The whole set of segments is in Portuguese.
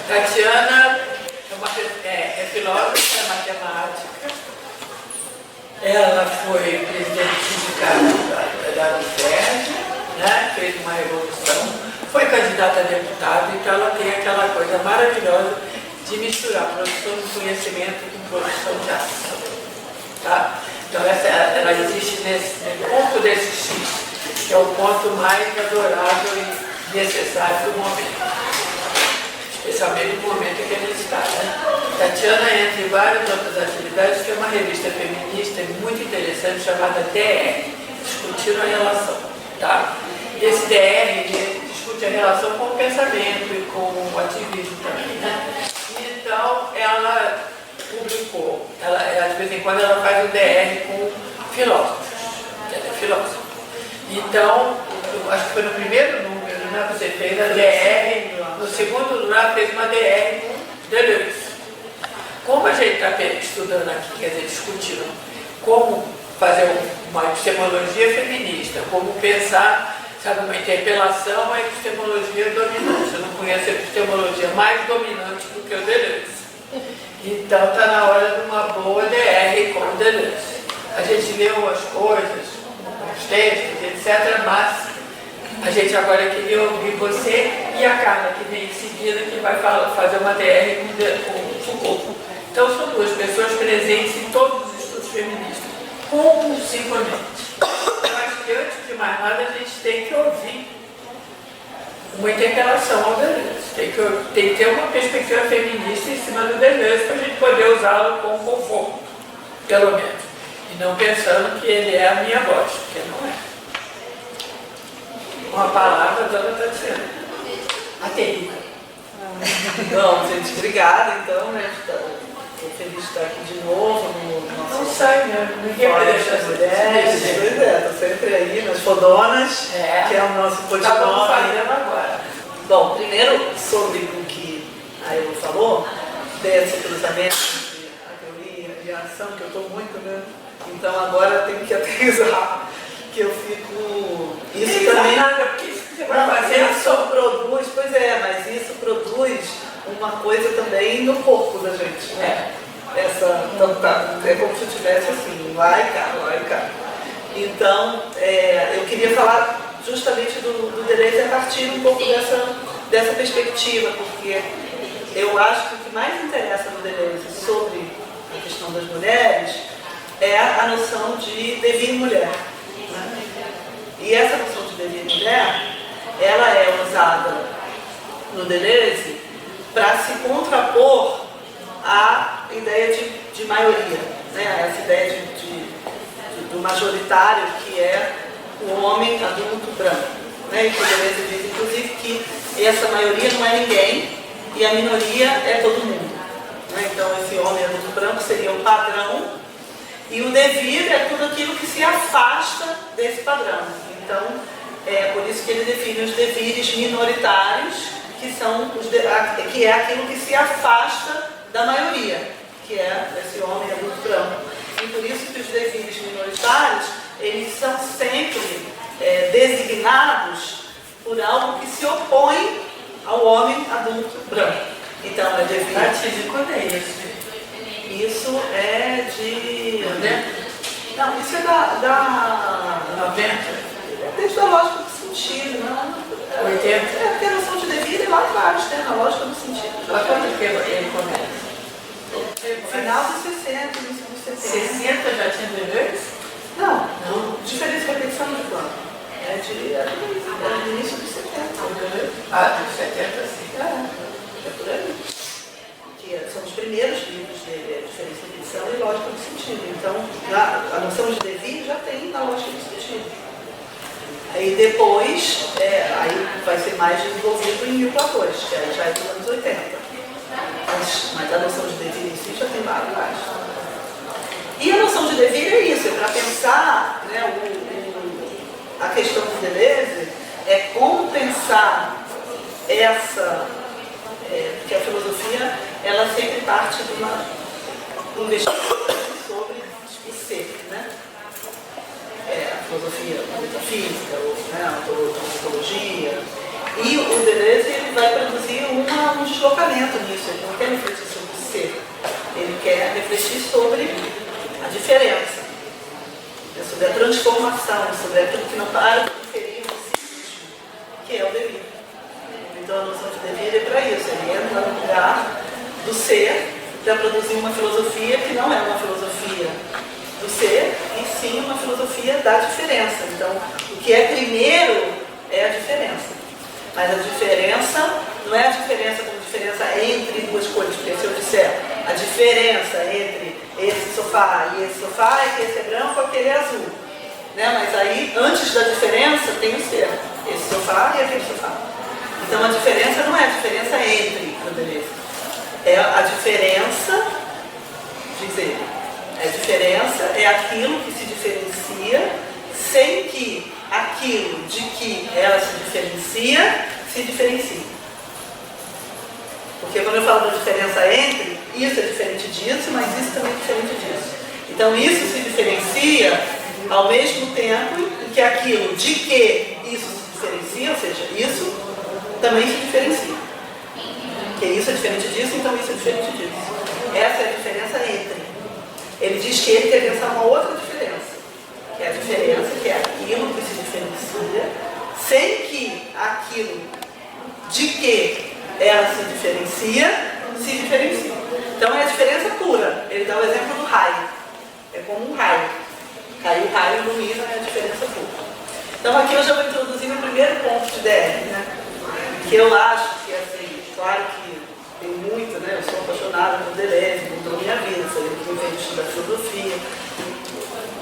Tatiana é filósofa, é matemática. Ela foi presidente sindical da UFERJ, né? Fez uma revolução, foi candidata a deputada, então ela tem aquela coisa maravilhosa de misturar produção de conhecimento com produção de ação. Tá? Então ela existe nesse ponto desse X, que é o ponto mais adorável e necessário do momento. Especialmente no momento em que ele está. Né? Tatiana, entre várias outras atividades, tem uma revista feminista muito interessante chamada DR, Discutindo a Relação. Tá? Esse DR discute a relação com o pensamento e com o ativismo também. Né? Então, ela publicou, de vez em quando ela faz o DR com filósofos, ela é filósofa. Então, eu acho que foi no primeiro número, né, você fez a DR, no segundo lugar fez uma DR com Deleuze. Como a gente está estudando aqui, quer dizer, discutindo como fazer uma epistemologia feminista, como pensar, sabe, uma interpelação, uma epistemologia dominante. Eu não conheço a epistemologia mais dominante do que o Deleuze. Então está na hora de uma boa DR com o Deleuze. A gente leu as coisas, os textos, etc., mas a gente agora queria ouvir você e a Carla, que vem em seguida, que vai fazer uma DR com Foucault. Então são duas pessoas presentes em todos os estudos feministas, compulsivamente. Eu acho que antes de mais nada a gente tem que ouvir uma interpelação ao Deleuze. Tem que ter uma perspectiva feminista em cima do Deleuze para a gente poder usá-lo com conforto, pelo menos. E não pensando que ele é a minha voz, porque não é. Uma palavra, dona Tatiana. Aterrica. Bom, gente, obrigada, então, né? Estou feliz de estar aqui de novo no nosso... Não sai, né? Ninguém vai deixar as mulheres. Pois é, estou sempre aí nas fodonas, que é o nosso podcast. Estamos fazendo agora. Bom, primeiro, sobre o que a Elo falou, desse cruzamento entre a teoria e a ação, que eu estou muito, né? Então agora eu tenho que aterrissar, que eu fico... Isso também... Nada, porque isso que você vai fazer isso produz, pois é, mas isso produz uma coisa também no corpo da gente, né? Então tá, é como se eu tivesse assim, vai cá. Então, eu queria falar justamente do Deleuze a partir um pouco dessa perspectiva, porque eu acho que o que mais interessa no Deleuze sobre a questão das mulheres é a noção de devir mulher. Né? E essa noção de devir mulher, ela é usada no Deleuze para se contrapor à ideia de maioria, né? Essa ideia do majoritário, que é o homem adulto branco. Né? E o Deleuze diz, inclusive, que essa maioria não é ninguém e a minoria é todo mundo. Né? Então, esse homem adulto branco seria o padrão e o devir é tudo aquilo que se afasta desse padrão. Então, é por isso que ele define os devires minoritários, que é aquilo que se afasta da maioria, que é esse homem adulto branco. E por isso que os devires minoritários, eles são sempre designados por algo que se opõe ao homem adulto branco. Então, é devir... Quando é isso? Isso é de... Não, isso é da 90? Desde a lógica do sentido, não? 80? Porque a noção de devir é lá atrás, né? Na lógica do sentido. Mas quando que ele começa? Final dos 60, início dos 70. 60 já tinha Deleuze? Não. Diferença de repetição de quando? É do início dos 70. Dos 70, sim. É por aí. Que são os primeiros livros de diferença de repetição e lógica do sentido. Então, a noção de devir já tem na lógica do sentido. Aí depois, aí vai ser mais desenvolvido em 1014, que aí já é dos anos 80. Mas a noção de devir em si já tem lá atrás. E a noção de devir é isso, é para pensar, né, a questão do Deleuze, é como pensar essa, porque a filosofia, ela sempre parte de uma investigação sobre o ser, né? A filosofia, a metafísica, a antropologia. E o Deleuze, ele vai produzir um deslocamento atento nisso, ele não quer refletir sobre o ser, ele quer refletir sobre a diferença, sobre a transformação, sobre aquilo que não para de diferir do psiquismo, que é o devir. Então a noção de devir é para isso, ele entra no lugar do ser para produzir uma filosofia que não é uma filosofia do ser, e sim uma filosofia da diferença. Então, o que é primeiro é a diferença. Mas a diferença não é a diferença como diferença entre duas coisas, porque se eu disser a diferença entre esse sofá e esse sofá é que esse é branco e aquele é azul. Né? Mas aí, antes da diferença, tem o ser. Esse sofá e aquele sofá. Então a diferença não é a diferença entre, beleza? É a diferença, diz ele. A diferença é aquilo que se diferencia sem que aquilo de que ela se diferencie. Porque quando eu falo da diferença entre, isso é diferente disso, mas isso também é diferente disso. Então isso se diferencia ao mesmo tempo em que aquilo de que isso se diferencia, ou seja, isso também se diferencia. Porque isso é diferente disso, então isso é diferente disso. Essa é a diferença entre. Ele diz que ele quer pensar uma outra diferença. Que é a diferença, que é aquilo que se diferencia, sem que aquilo de que ela se diferencie. Então é a diferença pura. Ele dá o exemplo do raio. É como um raio. Caiu o raio, ilumina, é a diferença pura. Então aqui eu já vou introduzir o primeiro ponto de DR, né? Que eu acho que, assim, claro que tem muito, né? Eu sou apaixonada por Deleuze, mudou minha vida, foi ele que me fez estudar filosofia.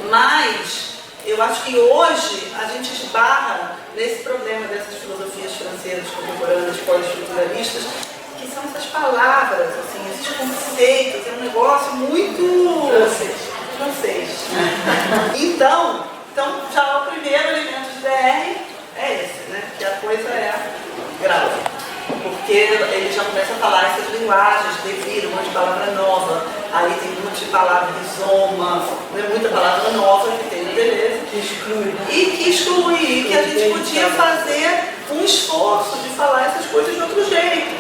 Mas eu acho que hoje a gente esbarra nesse problema dessas filosofias francesas, contemporâneas, pós-estruturalistas, que são essas palavras, assim, esses conceitos, é um negócio muito francês. Então já o primeiro elemento de DR é esse, né? Que a coisa é grave. Porque ele já começa a falar essas linguagens, devir, um monte de palavra nova, aí tem um monte de palavra rizoma, né? Muita palavra nova que tem no Deleuze. Que exclui. E que a gente podia fazer um esforço de falar essas coisas de outro jeito,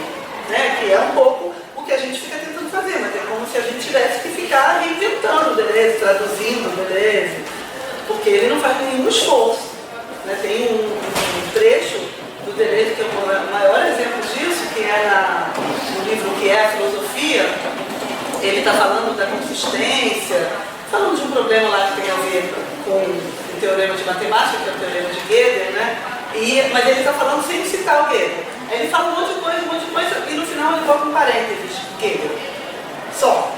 né? Que é um pouco o que a gente fica tentando fazer, mas é como se a gente tivesse que ficar reinventando o Deleuze, traduzindo o Deleuze, porque ele não faz nenhum esforço. Né? Tem um trecho do Deleuze, que é o maior exemplo disso, que é no livro Que é a Filosofia. Ele está falando da consistência, falando de um problema lá que tem a ver com o teorema de matemática, que é o teorema de Gödel, né? Mas ele está falando sem citar o Gödel. Aí ele fala um monte de coisa, e no final ele coloca um parênteses, Gödel. Só.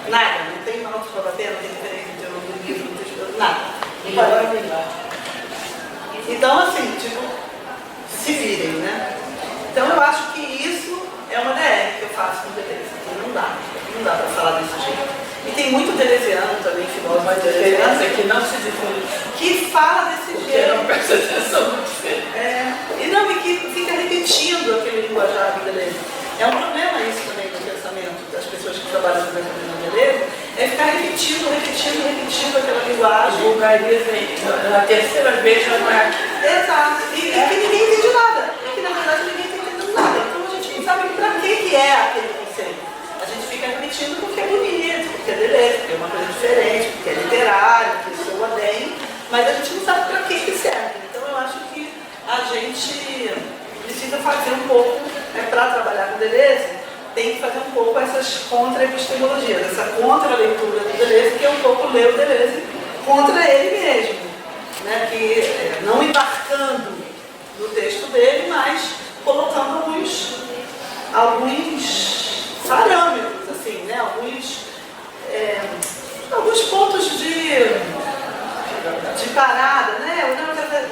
Nada. Não tem mal para bater, não tem diferença entre o livro, não tem nada. Então, assim, tipo, se virem, né? Então eu acho que isso é uma DR que eu faço com Deleuze. Não dá para falar desse jeito. E tem muito deleuziano também, filósofo deleuziano, que não se diferencia. que fala desse jeito. Não presta atenção no diferente. E que fica repetindo aquele linguajar do Deleuze. É um problema isso também do pensamento das pessoas que trabalham no pensamento do Deleuze, é ficar repetindo aquela linguagem. Vulgariza na terceira vez já não é. Exato. E que ninguém entende nada. E que na verdade ninguém está entendendo nada. Então a gente não sabe para que é aquele conceito. A gente fica repetindo porque é bonito, porque é Deleuze, porque é uma coisa diferente, porque é literário, porque soa bem, mas a gente não sabe para que serve. Então eu acho que a gente precisa fazer um pouco, para trabalhar com Deleuze, tem que fazer um pouco essas contra-epistemologias, essa contra-leitura do Deleuze, que é um pouco ler o Deleuze contra ele mesmo, né? Que não embarcando no texto dele, mas colocando alguns parâmetros, assim, né? Alguns pontos de parada, né?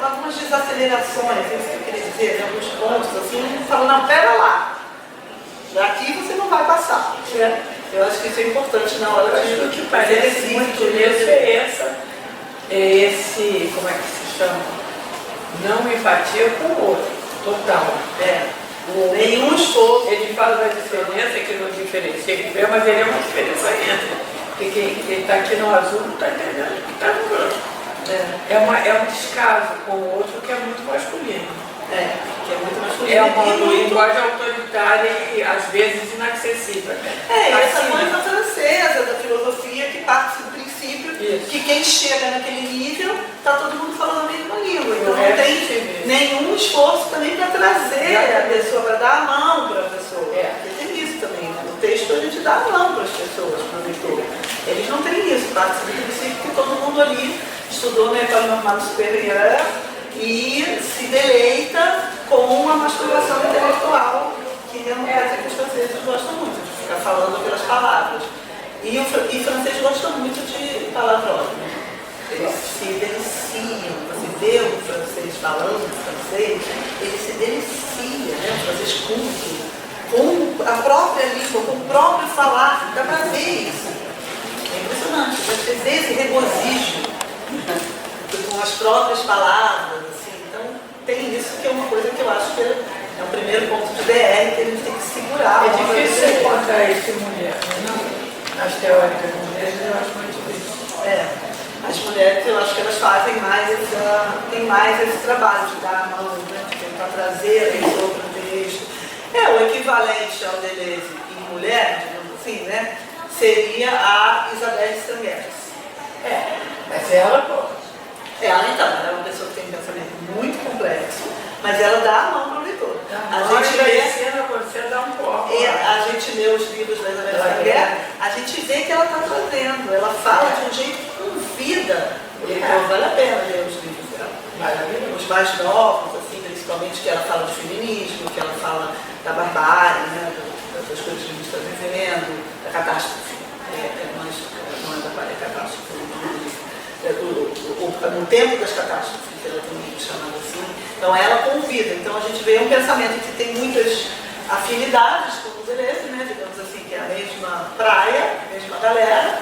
Algumas desacelerações, é isso que eu queria dizer, né? Alguns pontos, assim, falando, não, pera lá, daqui você não vai passar. Né? Eu acho que isso é importante na hora de... O que parece muito nisso é esse, como é que se chama? Não empatia com o outro, total. Nenhum esforço. Ele fala da diferença, que não diferencia, mas ele é uma diferença entre. Porque quem está aqui no azul não está entendendo o que está no branco. É um descaso com o outro que é muito masculino. que é muito masculino. É uma e muito... linguagem autoritária e às vezes inacessível. E essa Assim, coisa francesa da filosofia que parte do princípio isso. que quem chega naquele nível está todo mundo falando a mesma língua. Então É não tem nenhum esforço também para trazer a pessoa, para dar a mão para a pessoa. Porque tem isso também, né? No texto a gente dá a mão para as pessoas, para o leitor. Eles não têm isso, parte do princípio que todo mundo ali estudou na École Normale Supérieure e se deleita com a masturbação intelectual, que é uma coisa que os franceses gostam muito, de ficar falando pelas palavras. E o francês gosta muito de palavrões, né? Eles se deliciam, você vê o francês falando francês, ele se delicia, né? O francês culto, com a própria língua, com o próprio falar, dá para ver isso. É impressionante, você vê esse regozijo com as próprias palavras, assim. Então tem isso que é uma coisa que eu acho que é o primeiro ponto de DR que a gente tem que segurar. É difícil encontrar isso em mulher, não? As teóricas mulheres eu acho muito difícil. As mulheres eu acho que elas fazem tem mais esse trabalho de dar a mão, né? De tentar trazer a pessoa para o texto. O equivalente ao Deleuze em mulher, digamos assim, né? Seria a Isabelle Stengers. Mas ela pode. Ela é uma pessoa que tem um pensamento muito complexo, mas ela dá a mão para o leitor. A gente lê os livros da Isabelle Stengers, a gente vê que ela está trazendo, ela fala de um jeito que convida o leitor. Vale a pena ler os livros dela. Os mais novos, assim, principalmente que ela fala de feminismo, que ela fala da barbárie, né, das coisas que a gente está vivendo, da catástrofe. Não é barbárie, é catástrofe. No tempo das catástrofes, ela também é chamada assim. Então ela convida. Então a gente vê um pensamento que tem muitas afinidades com o Deleuze, né? Digamos assim, que é a mesma praia, a mesma galera,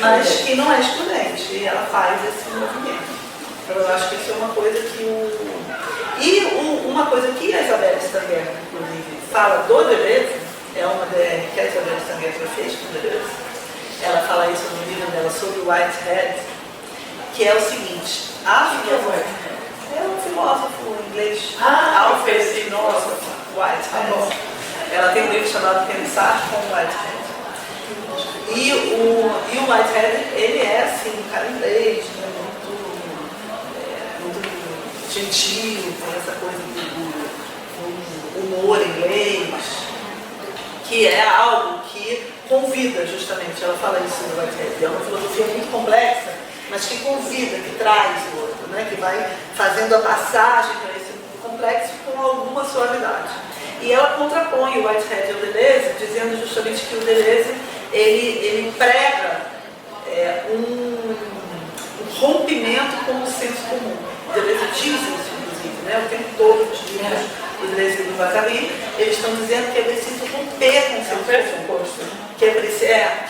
mas que não é excludente. E ela faz esse movimento. Então eu acho que isso é uma coisa que uma coisa que a Isabelle Stengers, inclusive, fala do Deleuze, é uma que a Isabelle Stengers já fez com o Deleuze. Ela fala isso no livro dela sobre o Whitehead, que é o seguinte, é um filósofo inglês, Whitehead. Ela tem um livro chamado Pensar com Whitehead. E o Whitehead, ele é assim, um cara inglês, né, muito gentil, tem essa coisa do humor inglês, que é algo que convida justamente, ela fala isso no Whitehead, é uma filosofia muito complexa, mas que convida, que traz o outro, né? Que vai fazendo a passagem para esse mundo complexo com alguma suavidade. E ela contrapõe o Whitehead ao Deleuze, dizendo justamente que o Deleuze ele prega um rompimento com o senso comum. O Deleuze diz isso, inclusive, né? O tempo todo os livros do Deleuze e do Guattari, eles estão dizendo que é preciso romper com o senso comum. Que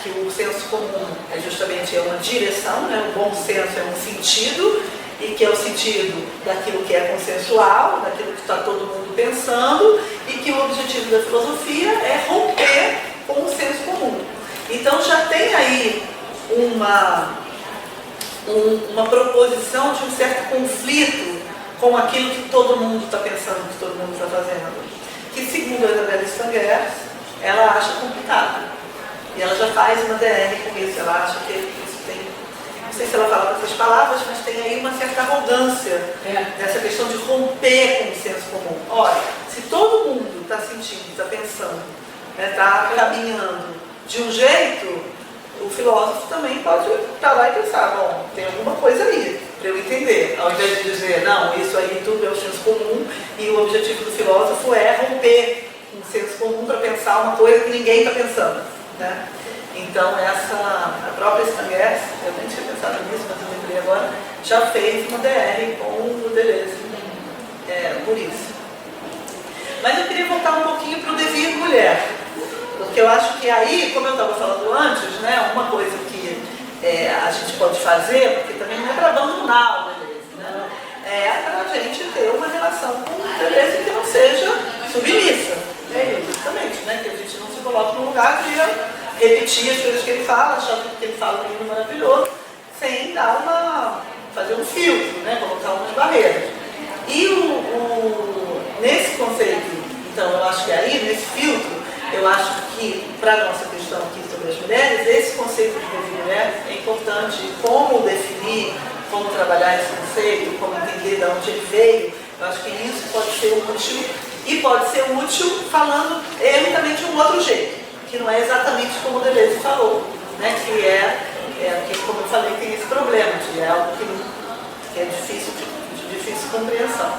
o senso comum é justamente uma direção, né? O bom senso é um sentido, e que é o sentido daquilo que é consensual, daquilo que está todo mundo pensando, e que o objetivo da filosofia é romper com o senso comum. Então já tem aí uma proposição de um certo conflito com aquilo que todo mundo está pensando, que todo mundo está fazendo, que segundo a Isabelle Stengers, ela acha complicado. E ela já faz uma DR com isso, ela acha que isso tem, não sei se ela fala com essas palavras, mas tem aí uma certa arrogância nessa questão de romper com o senso comum. Olha, se todo mundo está sentindo, está pensando, está caminhando de um jeito, o filósofo também pode estar lá e pensar, bom, tem alguma coisa ali para eu entender, ao invés de dizer, não, isso aí tudo é o senso comum e o objetivo do filósofo é romper com o senso comum para pensar uma coisa que ninguém está pensando. Né? Então a própria Stengers, eu nem tinha pensado nisso, mas eu lembrei agora, já fez uma DR com o Deleuze por isso. Mas eu queria voltar um pouquinho para o devir mulher, porque eu acho que aí, como eu estava falando antes, né, uma coisa que a gente pode fazer, porque também não é para abandonar o Deleuze, né, é para a gente ter uma relação com o Deleuze que não seja submissa. Justamente, né, que a gente não se coloque num lugar de repetir as coisas que ele fala, achando que ele fala um livro maravilhoso, sem fazer um filtro, né, colocar umas barreiras. E o nesse conceito, então eu acho que aí, nesse filtro, eu acho que, para a nossa questão aqui sobre as mulheres, esse conceito de dever mulher é importante. Como definir, como trabalhar esse conceito, como entender de onde ele veio, eu acho que isso pode ser útil, e pode ser útil falando ele também de um outro jeito, que não é exatamente como o Deleuze falou, né? Que como eu falei, tem esse problema, de algo que é difícil, de difícil compreensão.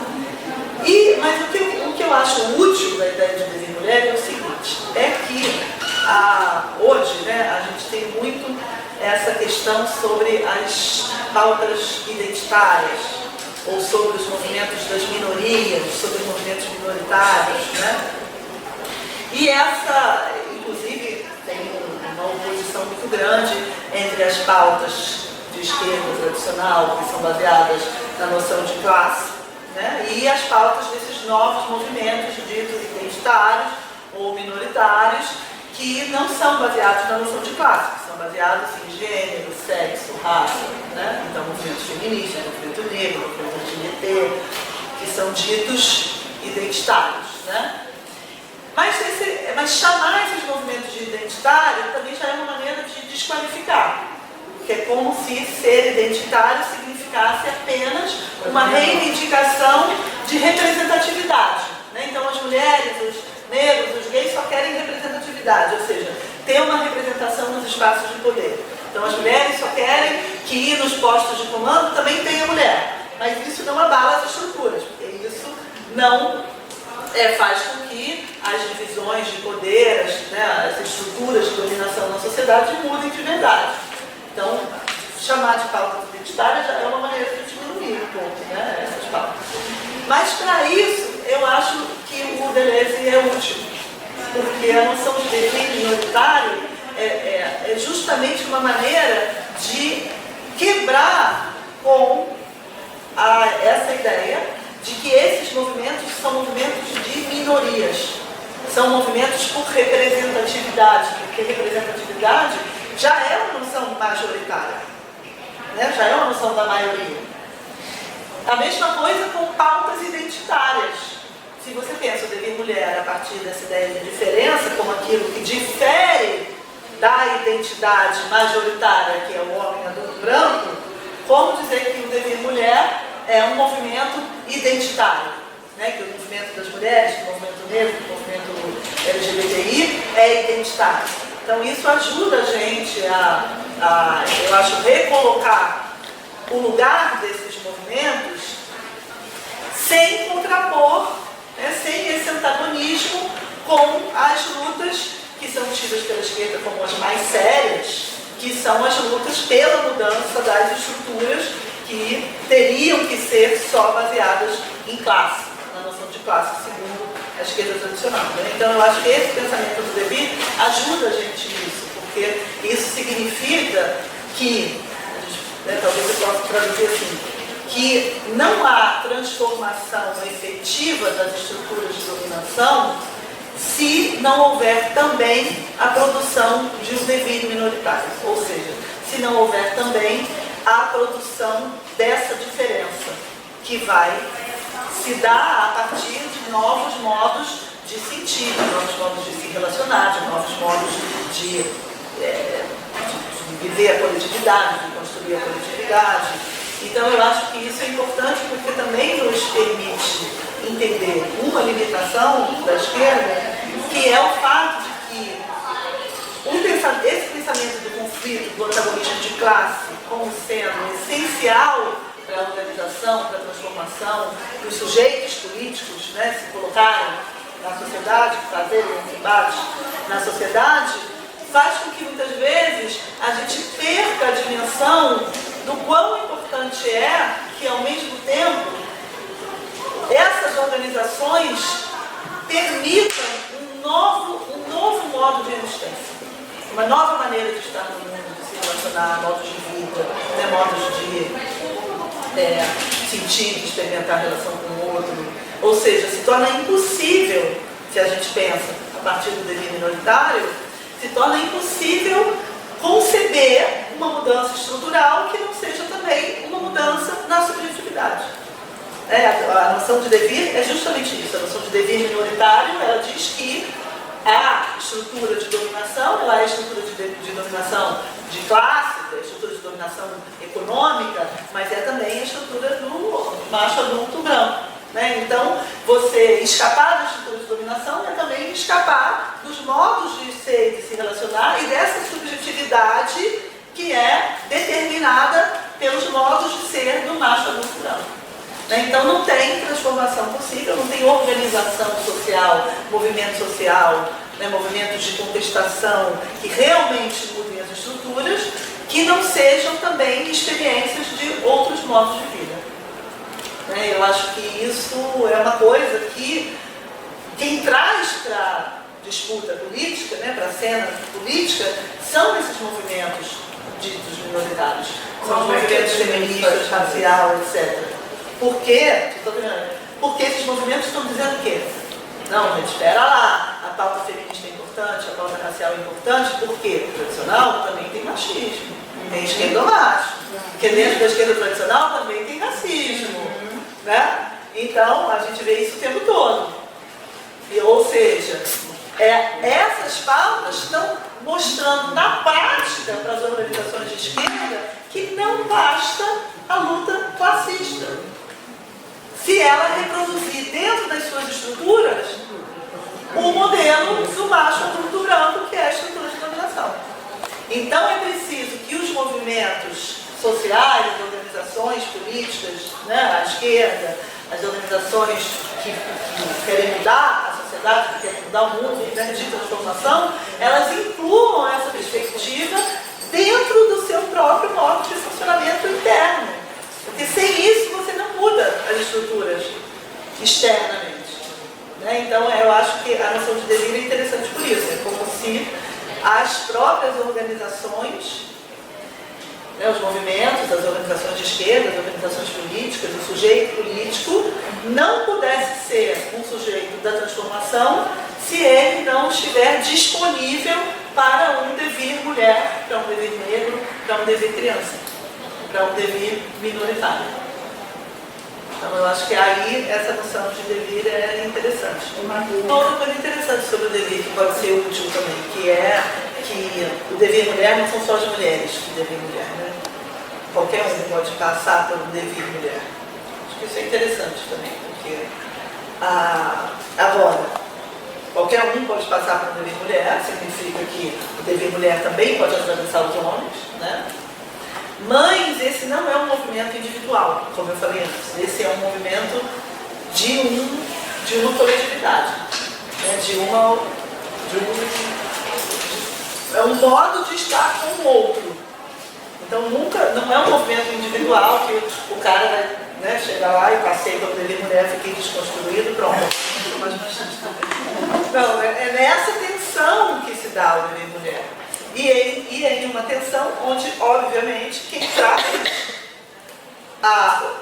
Mas o que eu acho útil da ideia de dever mulher é o seguinte, é que hoje, né, a gente tem muito essa questão sobre as pautas identitárias, ou sobre os movimentos das minorias, sobre os movimentos minoritários, né? E essa, inclusive, tem uma oposição muito grande entre as pautas de esquerda tradicional, que são baseadas na noção de classe, né? E as pautas desses novos movimentos ditos identitários ou minoritários, que não são baseados na noção de classe, que são baseados em gênero, sexo, raça, né? Então, movimentos feministas, movimento negro, movimento LGBT, que são ditos identitários, né? Mas chamar esses movimentos de identitário também já é uma maneira de desqualificar, que é como se ser identitário significasse apenas uma reivindicação de representatividade, né? Então, as mulheres, os negros, os gays só querem representatividade, ou seja, ter uma representação nos espaços de poder. Então, as mulheres só querem que nos postos de comando também tenha mulher, mas isso não abala as estruturas, porque isso não faz com que as divisões de poder, as estruturas de dominação na sociedade mudem de verdade. Então, chamar de pautas identitárias já é uma maneira de diminuir um pouco, né, essas pautas. Mas, para isso, eu acho que o Deleuze é útil, porque a noção de dever minoritário é justamente uma maneira de quebrar com essa ideia de que esses movimentos são movimentos de minorias, são movimentos por representatividade, porque representatividade já é uma noção majoritária, né? Já é uma noção da maioria. A mesma coisa com pautas identitárias. Se você pensa o dever mulher a partir dessa ideia de diferença, como aquilo que difere da identidade majoritária, que é o homem adulto branco, como dizer que o dever mulher é um movimento identitário, né? Que o movimento das mulheres, o movimento negro, o movimento LGBTI é identitário. Então isso ajuda a gente eu acho, recolocar o lugar desses movimentos sem contrapor, né, sem esse antagonismo com as lutas que são tidas pela esquerda como as mais sérias, que são as lutas pela mudança das estruturas que teriam que ser só baseadas em classe, na noção de classe, segundo a esquerda tradicional, né? Então eu acho que esse pensamento do dever ajuda a gente nisso, porque isso significa que, talvez eu possa traduzir assim, que não há transformação efetiva das estruturas de dominação se não houver também a produção de um dever minoritário, ou seja, se não houver também a produção dessa diferença, que vai se dar a partir de novos modos de sentir, de novos modos de se relacionar, de novos modos de viver a coletividade, de construir a coletividade. Então eu acho que isso é importante porque também nos permite entender uma limitação da esquerda, que é o fato de que esse pensamento do conflito, do antagonismo de classe, como sendo essencial para a organização, para a transformação, para os sujeitos políticos, né, se colocarem na sociedade, fazerem um embate na sociedade, faz com que muitas vezes a gente perca a dimensão do quão importante é que, ao mesmo tempo, essas organizações permitam um novo modo de existência, uma nova maneira de estar no mundo, de se relacionar, modos de vida, né, modos de sentir, de experimentar a relação com o outro. Ou seja, se torna impossível, se a gente pensa a partir do dever minoritário, se torna impossível conceber uma mudança estrutural que não seja também uma mudança na subjetividade. A noção de devir é justamente isso. A noção de devir minoritário, ela diz que a estrutura de dominação, ela é a estrutura de dominação de classe, a estrutura de dominação econômica, mas é também a estrutura do macho adulto branco. Né? Então, você escapar da estrutura de dominação é também escapar dos modos de ser e de se relacionar e dessa subjetividade que é determinada pelos modos de ser do macho adulto branco. Então não tem transformação possível, não tem organização social, movimento social, né, movimentos de contestação que realmente mudem as estruturas, que não sejam também experiências de outros modos de vida. Né, eu acho que isso é uma coisa que quem traz para a disputa política, né, para a cena política, são esses movimentos ditos minoritários. São os movimentos feministas, racial, etc. Por quê? Porque esses movimentos estão dizendo o quê? Não, gente, espera lá, a pauta feminista é importante, a pauta racial é importante, porque o tradicional também tem machismo, tem esquerdomacho, porque dentro da esquerda tradicional também tem racismo, né? Então, a gente vê isso o tempo todo. Ou seja, essas pautas estão mostrando na prática para as organizações de esquerda que não basta a luta classista. Se ela reproduzir dentro das suas estruturas o modelo do macho adulto branco, que é a estrutura de dominação. Então é preciso que os movimentos sociais, as organizações políticas, né, à esquerda, as organizações que querem mudar a sociedade, que querem mudar o mundo, né, de transformação, elas incluam essa perspectiva dentro do seu próprio modo de funcionamento interno. Porque sem isso você não muda as estruturas externamente. Né? Então eu acho que a noção de devir é interessante por isso. É como se as próprias organizações, né, os movimentos, as organizações de esquerda, as organizações políticas, o sujeito político não pudesse ser um sujeito da transformação se ele não estiver disponível para um devir mulher, para um devir negro, para um devir criança, para um devir minoritário. Então eu acho que aí essa noção de devir é interessante. Uma outra coisa interessante sobre o devir, que pode ser útil também, que é que o devir mulher não são só as mulheres que devem mulher, né? Qualquer um pode passar por um devir mulher. Acho que isso é interessante também, porque agora, qualquer um pode passar por um devir mulher, significa que o devir mulher também pode atravessar os homens, né? Mas esse não é um movimento individual, como eu falei antes. Esse é um movimento de uma coletividade, né? É um modo de estar com o outro. Então não é um movimento individual que o cara vai, né, chegar lá e passei pelo dever mulher, fiquei desconstruído, pronto. Não, é nessa tensão que se dá o dever mulher. E é em uma tensão onde, obviamente, quem traz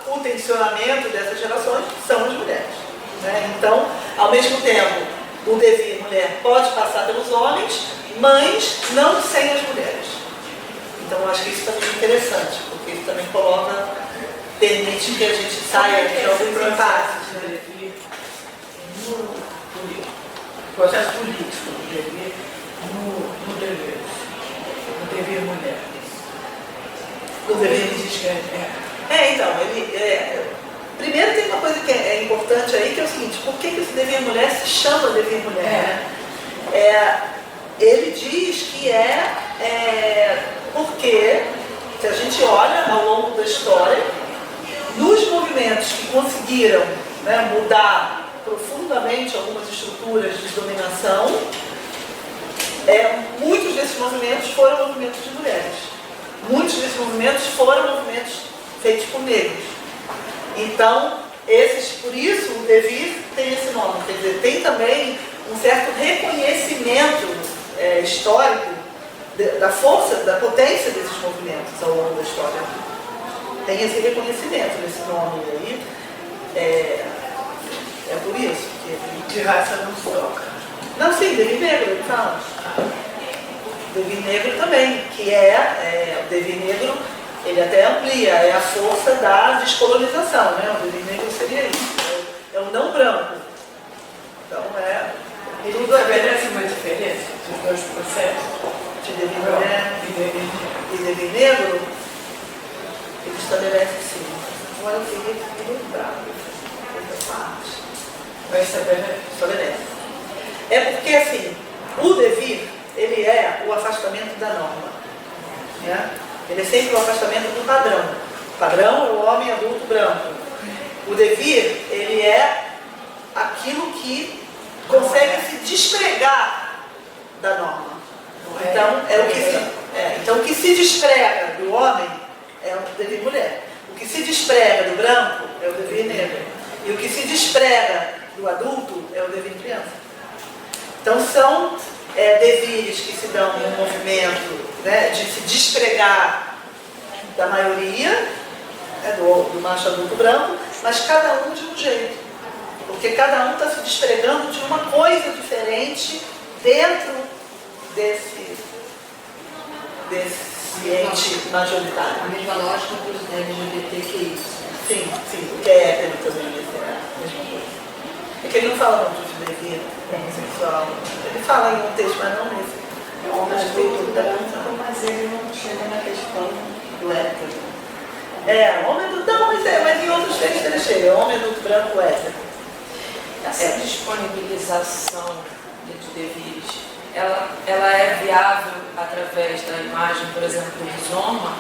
o tensionamento dessas relações são as mulheres. Né? Então, ao mesmo tempo, o dever mulher pode passar pelos homens, mas não sem as mulheres. Então, eu acho que isso também é interessante, porque isso também permite que a gente saia de alguns impasses. Né? No processo político, no dever mulher. O dever de esquerda. Então, primeiro tem uma coisa que é importante aí, que é o seguinte: por que esse dever mulher se chama dever mulher? Ele diz que porque, se a gente olha ao longo da história, nos movimentos que conseguiram, né, mudar profundamente algumas estruturas de dominação, muitos desses movimentos foram movimentos de mulheres. Muitos desses movimentos foram movimentos feitos por negros. Então, por isso o devir tem esse nome. Quer dizer, tem também um certo reconhecimento histórico da força, da potência desses movimentos ao longo da história. Tem esse reconhecimento nesse nome aí. É por isso que de raça não se toca. Não, sim, devir negro, então. Devir negro também, que o devir negro Ele até amplia, é a força da descolonização, né? O devir negro seria isso, é o não branco. Então Ele estabelece uma diferença dos dois processos de devir mulher e devir negro, ele estabelece sim. Agora eu queria me lembrar dessa parte. Vai estabelece. É porque assim, o devir, ele é o afastamento da norma. Né? Ele é sempre o afastamento do padrão. O padrão é o homem adulto branco. O devir, ele é aquilo que consegue se despregar da norma. Então, então, o que se desprega do homem é o devir mulher. O que se desprega do branco é o devir negro. E o que se desprega do adulto é o devir criança. Então, são devires que se dão no movimento, né, de se despregar da maioria, né, do macho adulto branco, mas cada um de um jeito. Porque cada um está se despregando de uma coisa diferente dentro desse ente majoritário. A mesma lógica dos LGBTQI. Sim, o que é hétero também, é a mesma coisa. É que ele não fala muito de devir homossexual. Ele fala em um texto, mas não nesse. Mas ele não chega na questão do hétero. Homem adulto, não, mas em outros textos ele chega. Homem adulto branco hétero. Essa disponibilização de devires, ela é viável através da imagem, por exemplo, do rizoma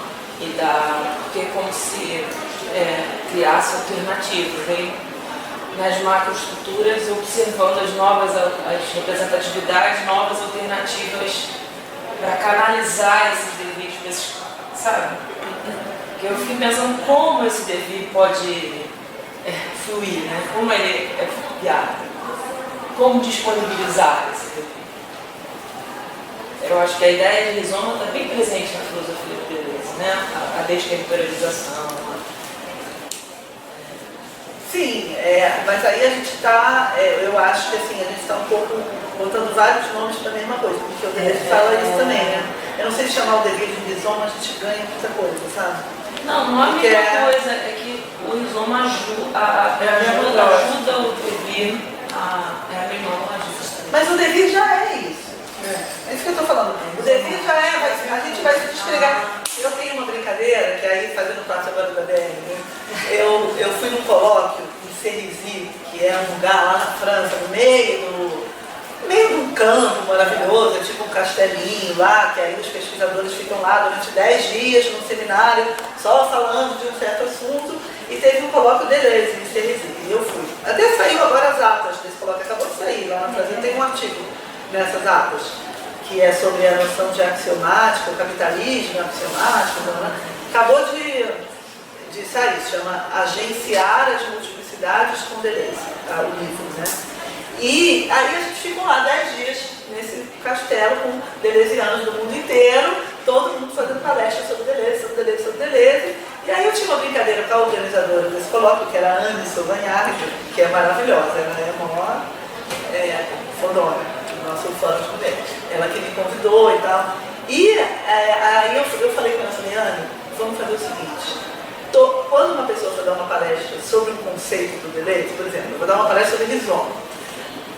porque é como se criasse alternativas, vem nas macroestruturas observando as representatividades, novas alternativas para canalizar esses devires, sabe? Eu fiquei pensando como esse devir pode fluir, né? Como ele é viável, como disponibilizar esse devir. Eu acho que a ideia de rizoma está bem presente na filosofia da beleza, né? A desterritorialização. Sim, mas aí a gente está, eu acho que assim, a gente está um pouco botando vários nomes para a mesma coisa, porque o Deleuze fala isso também, né? Eu não sei se chamar o devir de rizoma, a gente ganha muita coisa, sabe? Não é a mesma coisa, é que o rizoma ajuda o devir, é a mesma lógica. Mas o devir já é isso. É isso que eu estou falando. O devir já a gente vai se despregar. Eu tenho uma brincadeira, que aí fazendo parte agora da BR, né? Eu fui num colóquio em Cerisy, que é um lugar lá na França, no meio de um campo maravilhoso, é tipo um castelinho lá, que aí os pesquisadores ficam lá durante 10 dias num seminário, só falando de um certo assunto, e teve um colóquio Deleuze em Cerisy, e eu fui. Até saiu agora as atas desse colóquio, acabou de sair, lá na França tem um artigo nessas atas, que é sobre a noção de axiomática, o capitalismo axiomático, acabou de sair, se chama Agenciar as Multiplicidades com Deleuze, o livro, né? E aí a gente ficou lá 10 dias nesse castelo com deleuzianos do mundo inteiro, todo mundo fazendo palestra sobre Deleuze. E aí eu tinha uma brincadeira com a organizadora desse colóquio, que era a Anne Sauvagnat, que é maravilhosa, ela é a maior fodona, nosso fã também. Ela que me convidou e tal. E aí eu falei com ela, falei, Anne, vamos fazer o seguinte. Quando uma pessoa for dar uma palestra sobre um conceito do Deleuze, por exemplo, eu vou dar uma palestra sobre rizoma.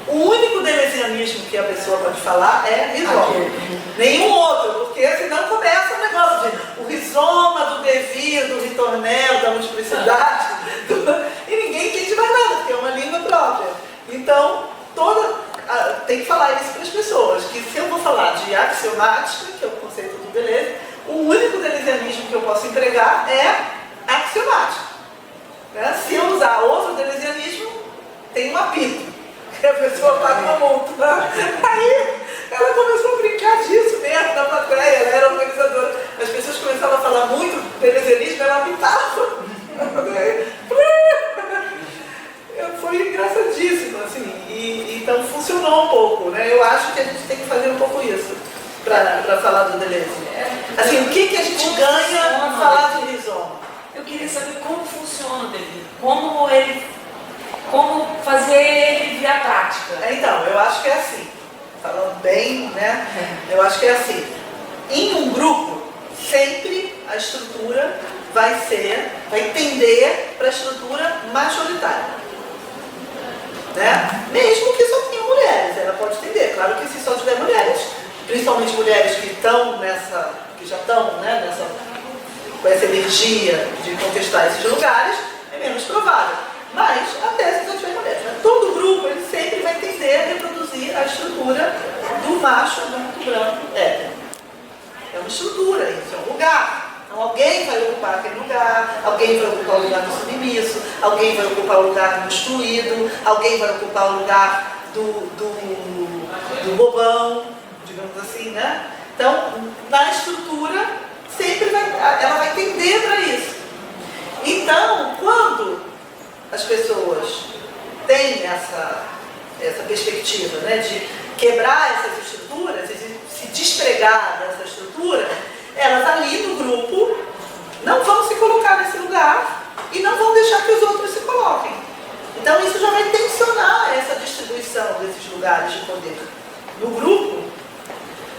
O único deleuzianismo que a pessoa pode falar é rizoma. Nenhum outro, porque senão começa o negócio de o rizoma do devir, do ritornelo, da multiplicidade, e ninguém entende mais nada, porque é uma língua própria. Então, tem que falar isso para as pessoas, que se eu vou falar de axiomática, que é o conceito do Deleuze, o único deleuzianismo que eu posso empregar é axiomático. Né? Se eu usar outro deleuzianismo, tem um apito. A pessoa paga uma multa. Aí ela começou a brincar disso mesmo na plateia, ela era organizadora. As pessoas começavam a falar muito deleuzianismo, ela apitava. Foi engraçadíssimo, assim. Então funcionou um pouco, né? Eu acho que a gente tem que fazer um pouco isso para falar do Deleuze. Assim, o que a gente ganha ao falar de rizoma? Eu queria saber como funciona o devir, como fazer ele via prática. Então, eu acho que é assim, falando bem, né? Eu acho que é assim. Em um grupo, sempre a estrutura vai tender para a estrutura majoritária. Né? Mesmo que só tenha mulheres, ela pode tender. Claro que se só tiver mulheres, principalmente mulheres que já estão, né, com essa energia de conquistar esses lugares, é menos provável. Mas até se só tiver mulheres, né? Todo grupo ele sempre vai tender a reproduzir a estrutura do macho adulto branco hétero. É uma estrutura, isso é um lugar. Então alguém vai ocupar aquele lugar, alguém vai ocupar o lugar do submisso, alguém vai ocupar o lugar do excluído, alguém vai ocupar o lugar do bobão, digamos assim, né? Então, na estrutura, sempre ela vai tender para isso. Então, quando as pessoas têm essa perspectiva, né, de quebrar essas estruturas, de se despregar dessa estrutura, elas ali no grupo não vão se colocar nesse lugar e não vão deixar que os outros se coloquem. Então isso já vai tensionar essa distribuição desses lugares de poder no grupo,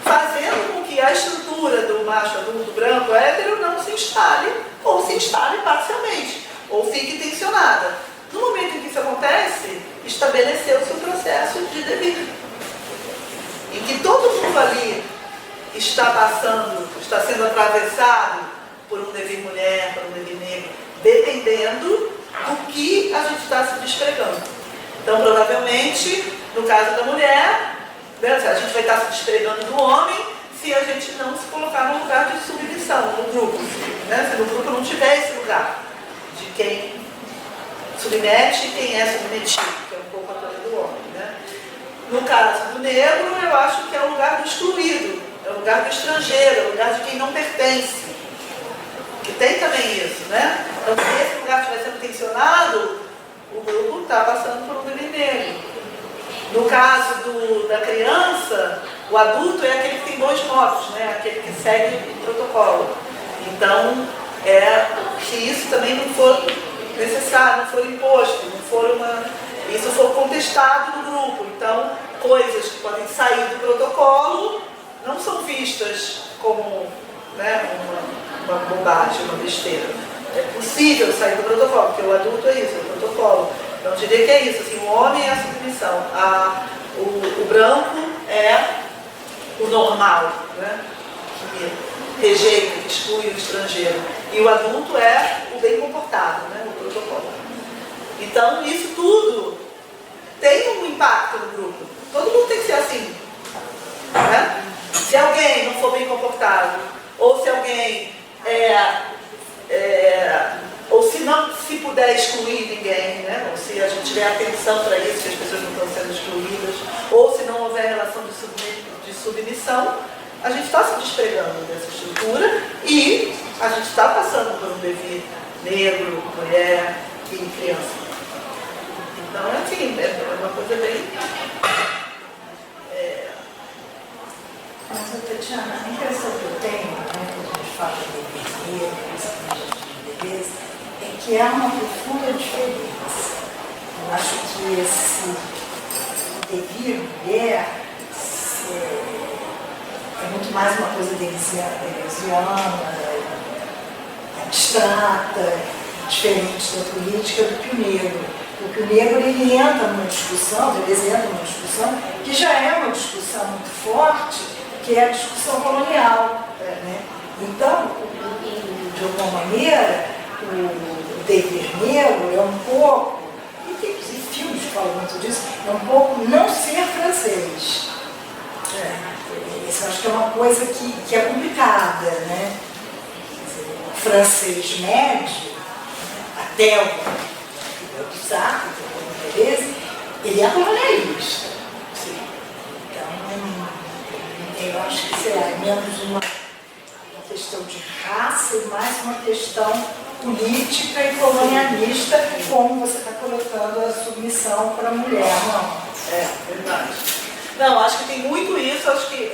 fazendo com que a estrutura do macho adulto branco hétero não se instale, ou se instale parcialmente, ou fique tensionada. No momento em que isso acontece, estabeleceu-se o processo de devir, em que todo mundo ali está sendo atravessado por um devir mulher, por um devir negro, dependendo do que a gente está se despregando. Então, provavelmente, no caso da mulher, né, a gente vai estar se despregando do homem se a gente não se colocar no lugar de submissão, no grupo. Né? Se no grupo não tiver esse lugar de quem submete e quem é submetido, que é um pouco a coisa do homem. Né? No caso do negro, eu acho que é o lugar do excluído. É o lugar do estrangeiro, é o lugar de quem não pertence. Que tem também isso, né? Então, se esse lugar estiver sendo tensionado, o grupo está passando por um devir negro. No caso da criança, o adulto é aquele que tem 2 modos, né? Aquele que segue o protocolo. Então, se isso também não for necessário, não for imposto, isso for contestado no grupo. Então, coisas que podem sair do protocolo não são vistas como, né, uma bobagem, uma besteira. É possível sair do protocolo, porque o adulto é isso, é o protocolo. Então eu diria que é isso, assim, o homem é a submissão, o branco é o normal, né, que rejeita, que exclui o estrangeiro. E o adulto é o bem comportado, né, o protocolo. Então isso tudo tem um impacto no grupo. Todo mundo tem que ser assim. Né? Se alguém não for bem comportado, ou se alguém ou se não se puder excluir ninguém, né? Ou se a gente tiver atenção para isso, que as pessoas não estão sendo excluídas, ou se não houver relação de submissão, a gente está se despregando dessa estrutura e a gente está passando por um devir negro, mulher e criança. Então, assim, é uma coisa bem... Mas, Tatiana, a impressão que eu tenho, né, quando a gente fala de dever, principalmente de deveres, é que há uma profunda diferença. Eu acho que esse devir mulher é muito mais uma coisa deleuziana, abstrata, diferente da política do que o negro. Porque o negro ele entra numa discussão, eles entram numa discussão que já é uma discussão muito forte, que é a discussão colonial. Né? Então, de alguma maneira, o dever negro é um pouco, e tem filmes que falam muito disso, é um pouco não ser francês. Isso eu acho que é uma coisa que é complicada, né? O francês médio, até o Sartre, ele é colonialista. Então, eu acho que será menos uma questão de raça e mais uma questão política e colonialista, como você está colocando a submissão para a mulher, não? É, verdade. Não, acho que tem muito isso, acho que,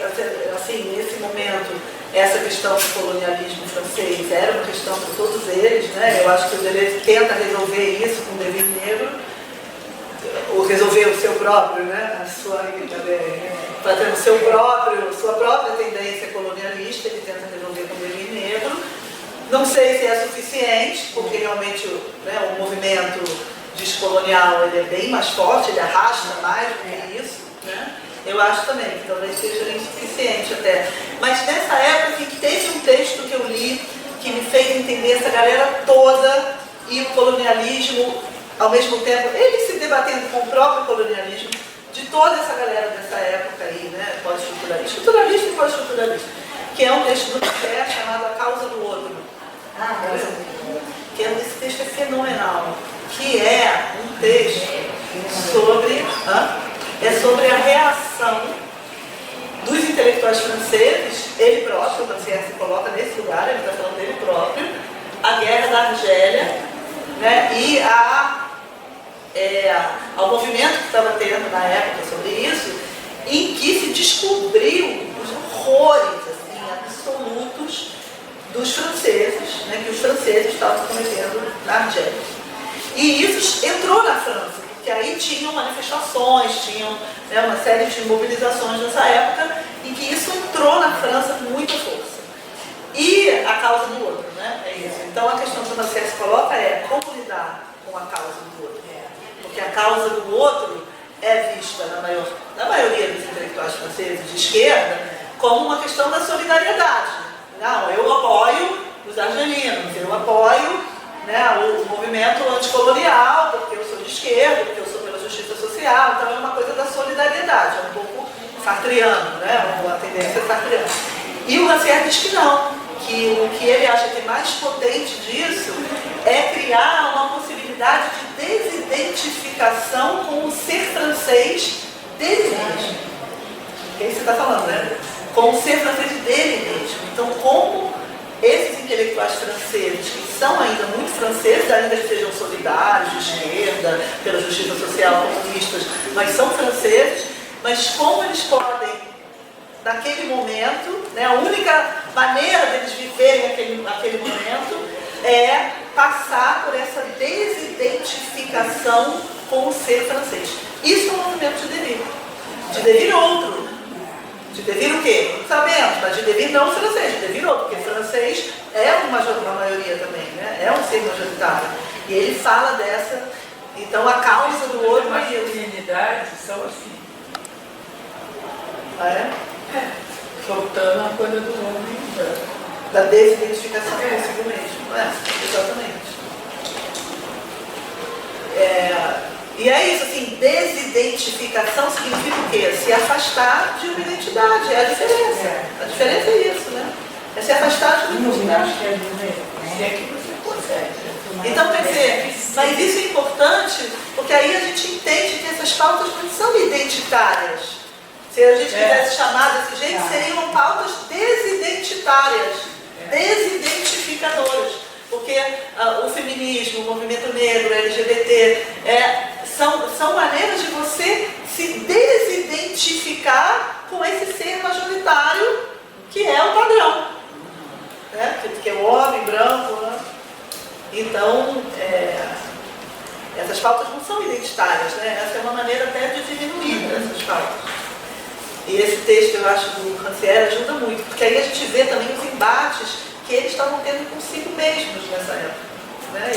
assim, nesse momento, essa questão do colonialismo francês era uma questão para todos eles, né? Eu acho que o Deleuze tenta resolver isso com o devir negro, ou resolver o seu próprio, né? Fazendo sua própria tendência colonialista, ele tenta resolver com o devir negro. diferente, porque realmente o movimento descolonial ele é bem mais forte, ele arrasta mais do que isso, né? Eu acho também que talvez seja insuficiente até. Mas nessa época assim, teve um texto que eu li que me fez entender essa galera toda e o colonialismo, ao mesmo tempo, ele se debatendo com o próprio colonialismo, de toda essa galera dessa época aí, né? Pós-estruturalista, estruturalista e pós-estruturalista, que é um texto do Pé chamado A Causa do Outro. Que esse texto é fenomenal, que é um texto sobre a reação dos intelectuais franceses, ele próprio, o Rancière se coloca nesse lugar, ele está falando dele próprio, a guerra da Argélia, né, e ao movimento que estava tendo na época sobre isso, em que se descobriu os horrores assim, absolutos dos franceses, né, que os franceses estavam cometendo na Argélia. E isso entrou na França, porque aí tinham manifestações, tinham uma série de mobilizações nessa época, em que isso entrou na França com muita força. E a causa do outro, né? É isso. Então a questão que o Rancière se coloca é como lidar com a causa do outro. Porque a causa do outro é vista na maioria dos intelectuais franceses de esquerda como uma questão da solidariedade. Não, eu apoio os argelinos, eu apoio o movimento anticolonial, porque eu sou de esquerda, porque eu sou pela justiça social, então é uma coisa da solidariedade, é um pouco sartreano, né? A tendência sartreana. E o Rancière diz que não, que o que ele acha que é mais potente disso é criar uma possibilidade de desidentificação com o ser francês dele mesmo. É isso que você está falando, né? Com o ser francês dele mesmo. Então, como esses intelectuais franceses, que são ainda muito franceses, ainda que sejam solidários, de esquerda, pela justiça social, comunistas, mas são franceses, mas como eles podem, naquele momento, a única maneira deles viverem aquele momento é passar por essa desidentificação com o ser francês. Isso é um movimento de devir. De devir outro. De devir o quê? Não sabemos, mas de devir não francês, de devir outro, porque francês é uma maioria também, né? É um ser majoritário. E ele fala dessa, então a causa do outro... As masculinidades são assim. Ah, é? Soltando a coisa do homem. Da desidentificação consigo mesmo. Exatamente. E é isso, assim, desidentificação significa o quê? Se afastar de uma identidade, é a diferença. A diferença é isso, né? É se afastar de uma identidade. Se é que você consegue. Então, quer dizer, mas isso é importante, porque aí a gente entende que essas pautas não são identitárias. Se a gente quisesse chamar desse jeito, seriam pautas desidentitárias, desidentificadoras. Porque o feminismo, o movimento negro, LGBT, são maneiras de você se desidentificar com esse ser majoritário que é o padrão, né? Que é o homem branco, né? Então, essas pautas não são identitárias, né? Essa é uma maneira até de diminuir essas pautas. E esse texto, eu acho, do Rancière ajuda muito, porque aí a gente vê também os embates que eles estavam tendo consigo mesmos nessa época, né?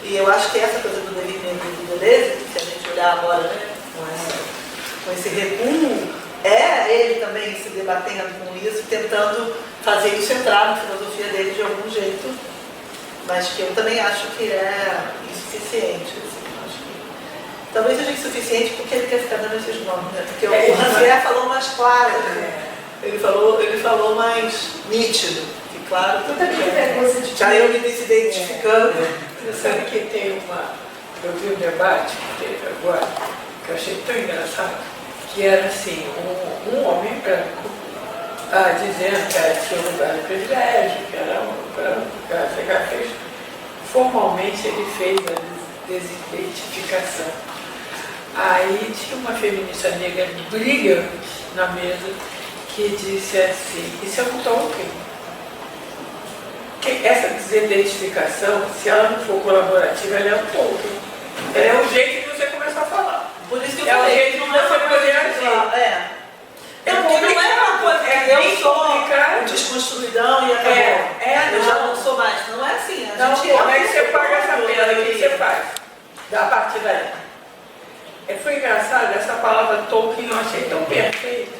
E eu acho que essa coisa do David Negro e do Deleuze, se a gente olhar agora, né, com esse recuo, é ele também se debatendo com isso, tentando fazer isso entrar na filosofia dele de algum jeito, mas que eu também acho que é insuficiente. Assim, acho que talvez seja insuficiente porque ele quer ficar dando esses nomes, né? Porque o Rancière falou mais claro, né? Ele falou mais nítido, que claro que já eu me desidentificando. Você sabe que tem eu vi um debate que teve agora, que eu achei tão engraçado, que era assim, um homem branco dizendo que tinha um lugar de privilégio, que era um branco, que era fez. Formalmente ele fez a desidentificação. Aí tinha uma feminista negra brilhante na mesa que disse assim, isso é um Tolkien. Que essa desidentificação, se ela não for colaborativa, ela é um Tolkien. Ela é o jeito que você começa a falar. Por isso que eu é falei, o jeito que você poder agir. Porque não é uma coisa que eu sou o desconstruidão e acabou. Eu já não sou mais. Não é assim. A Da partir daí. Foi engraçado, essa palavra Tolkien eu achei tão perfeita.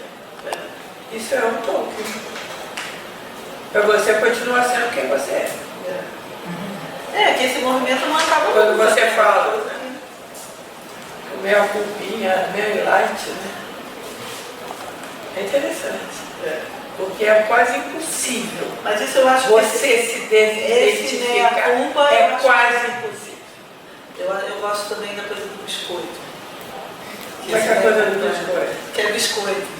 Isso é um Tolkien. Para você continuar sendo quem você é. Que esse movimento não acaba Quando nunca. você fala, o meu culpinha, meu light, né? É interessante. Porque é quase impossível. Mas isso eu acho Você se desidentificar meia-culpa, é eu acho quase impossível. Eu gosto também da coisa do biscoito. Como é que é a coisa do biscoito? Que é biscoito.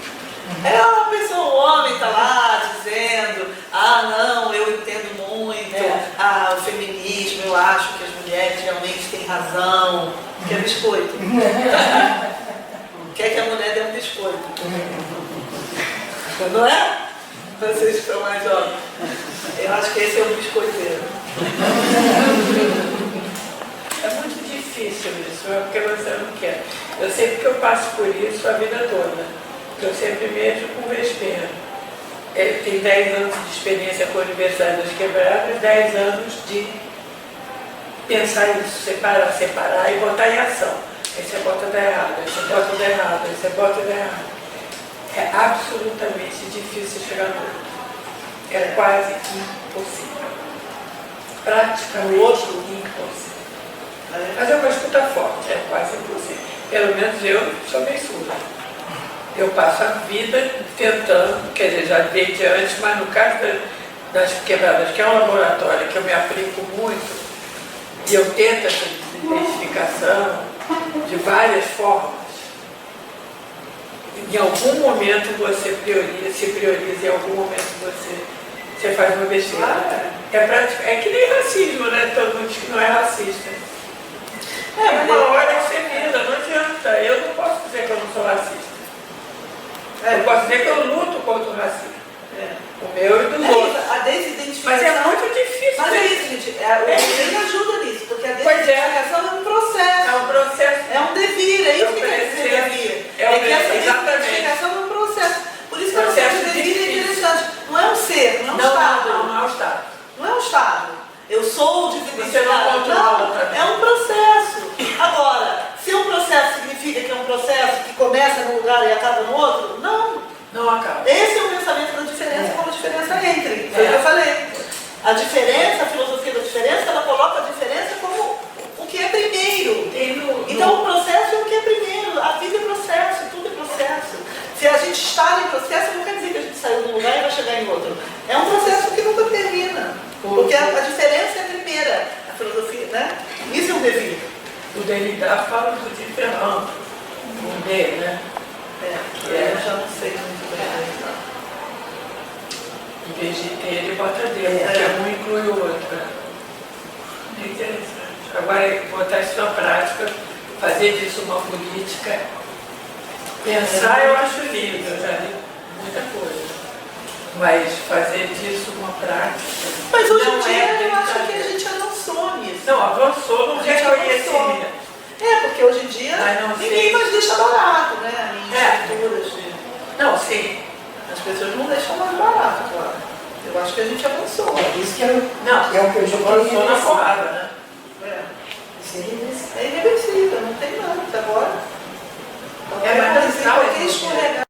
É uma pessoa, um homem está lá dizendo, não, eu entendo muito, o feminismo, eu acho que as mulheres realmente têm razão, que é biscoito. Quer que a mulher dê um biscoito. Não é? Vocês que são mais jovens. Eu acho que esse é o biscoiteiro. É muito difícil isso, porque você não quer. Eu sei porque eu passo por isso a vida toda. Eu sempre mexo com vespeiro. Ele tem 10 anos de experiência com a Universidade das Quebradas, 10 anos de pensar isso, separar e botar em ação. Aí você bota da errado, aí você bota da errado, aí você bota da errado. É absolutamente difícil chegar no outro. É quase impossível. Praticamente impossível. Mas é uma escuta forte, é quase impossível. Pelo menos eu sou bem surda. Eu passo a vida tentando, quer dizer, já desde antes, mas no caso das quebradas, que é um laboratório que eu me aplico muito, e eu tento essa identificação de várias formas. Em algum momento você se prioriza, em algum momento você faz uma besteira. É que nem racismo, né? Todo mundo diz que não é racista. Uma hora que você vira, não adianta. Eu não posso dizer que eu não sou racista. Eu posso dizer que eu luto contra o racismo. O meu e dos outros. A desidentificação. Mas é muito difícil. Mas é isso, gente. O desenho ajuda nisso, porque a Pois é. desidentificação é um processo. É um processo. É um devir, é isso É um que quer dizer processo. devir. É um que essa devir, exatamente. desidentificação é um processo. Por isso que a Processo noção de devir é difícil. interessante. Não é um ser, não é um estado. Não é um estado. Não é um estado. Eu sou Você não divinidade. controla também. É um processo. Agora, se um processo significa que é um processo que começa num lugar e acaba no outro, não. Não acaba. Esse é o pensamento da diferença, como a diferença entre. Foi o que eu falei. A diferença, a filosofia da diferença, ela coloca a diferença como o que é primeiro. Então o processo é o que é primeiro. A vida é processo, tudo é processo. Se a gente está em processo, não quer dizer que a gente saiu de um lugar e vai chegar em outro. É um processo que nunca termina. Porque a diferença é a primeira. A filosofia, né? Isso é um devir. O Derrida fala do diferente. Um D, né? Eu já não sei muito bem. Em vez de ter, ele bota D, porque um inclui o outro. É interessante. Agora, botar isso na prática, fazer disso uma política, pensar eu acho lindo, eu já li muita coisa. Mas fazer disso uma prática. Mas hoje em não dia é eu acho que a brincadeira. gente avançou nisso. Não, avançou no A gente avançou. reconhecimento. Porque hoje em dia Mas não ninguém sei. mais deixa barato, né? Em estruturas de... Não, sim. As pessoas não deixam mais barato, claro. Eu acho que a gente avançou. Isso que é Não, o que eu já avançou na porrada, né? É irreversível, não tem nada agora. Mas se não, qualquer escorregar.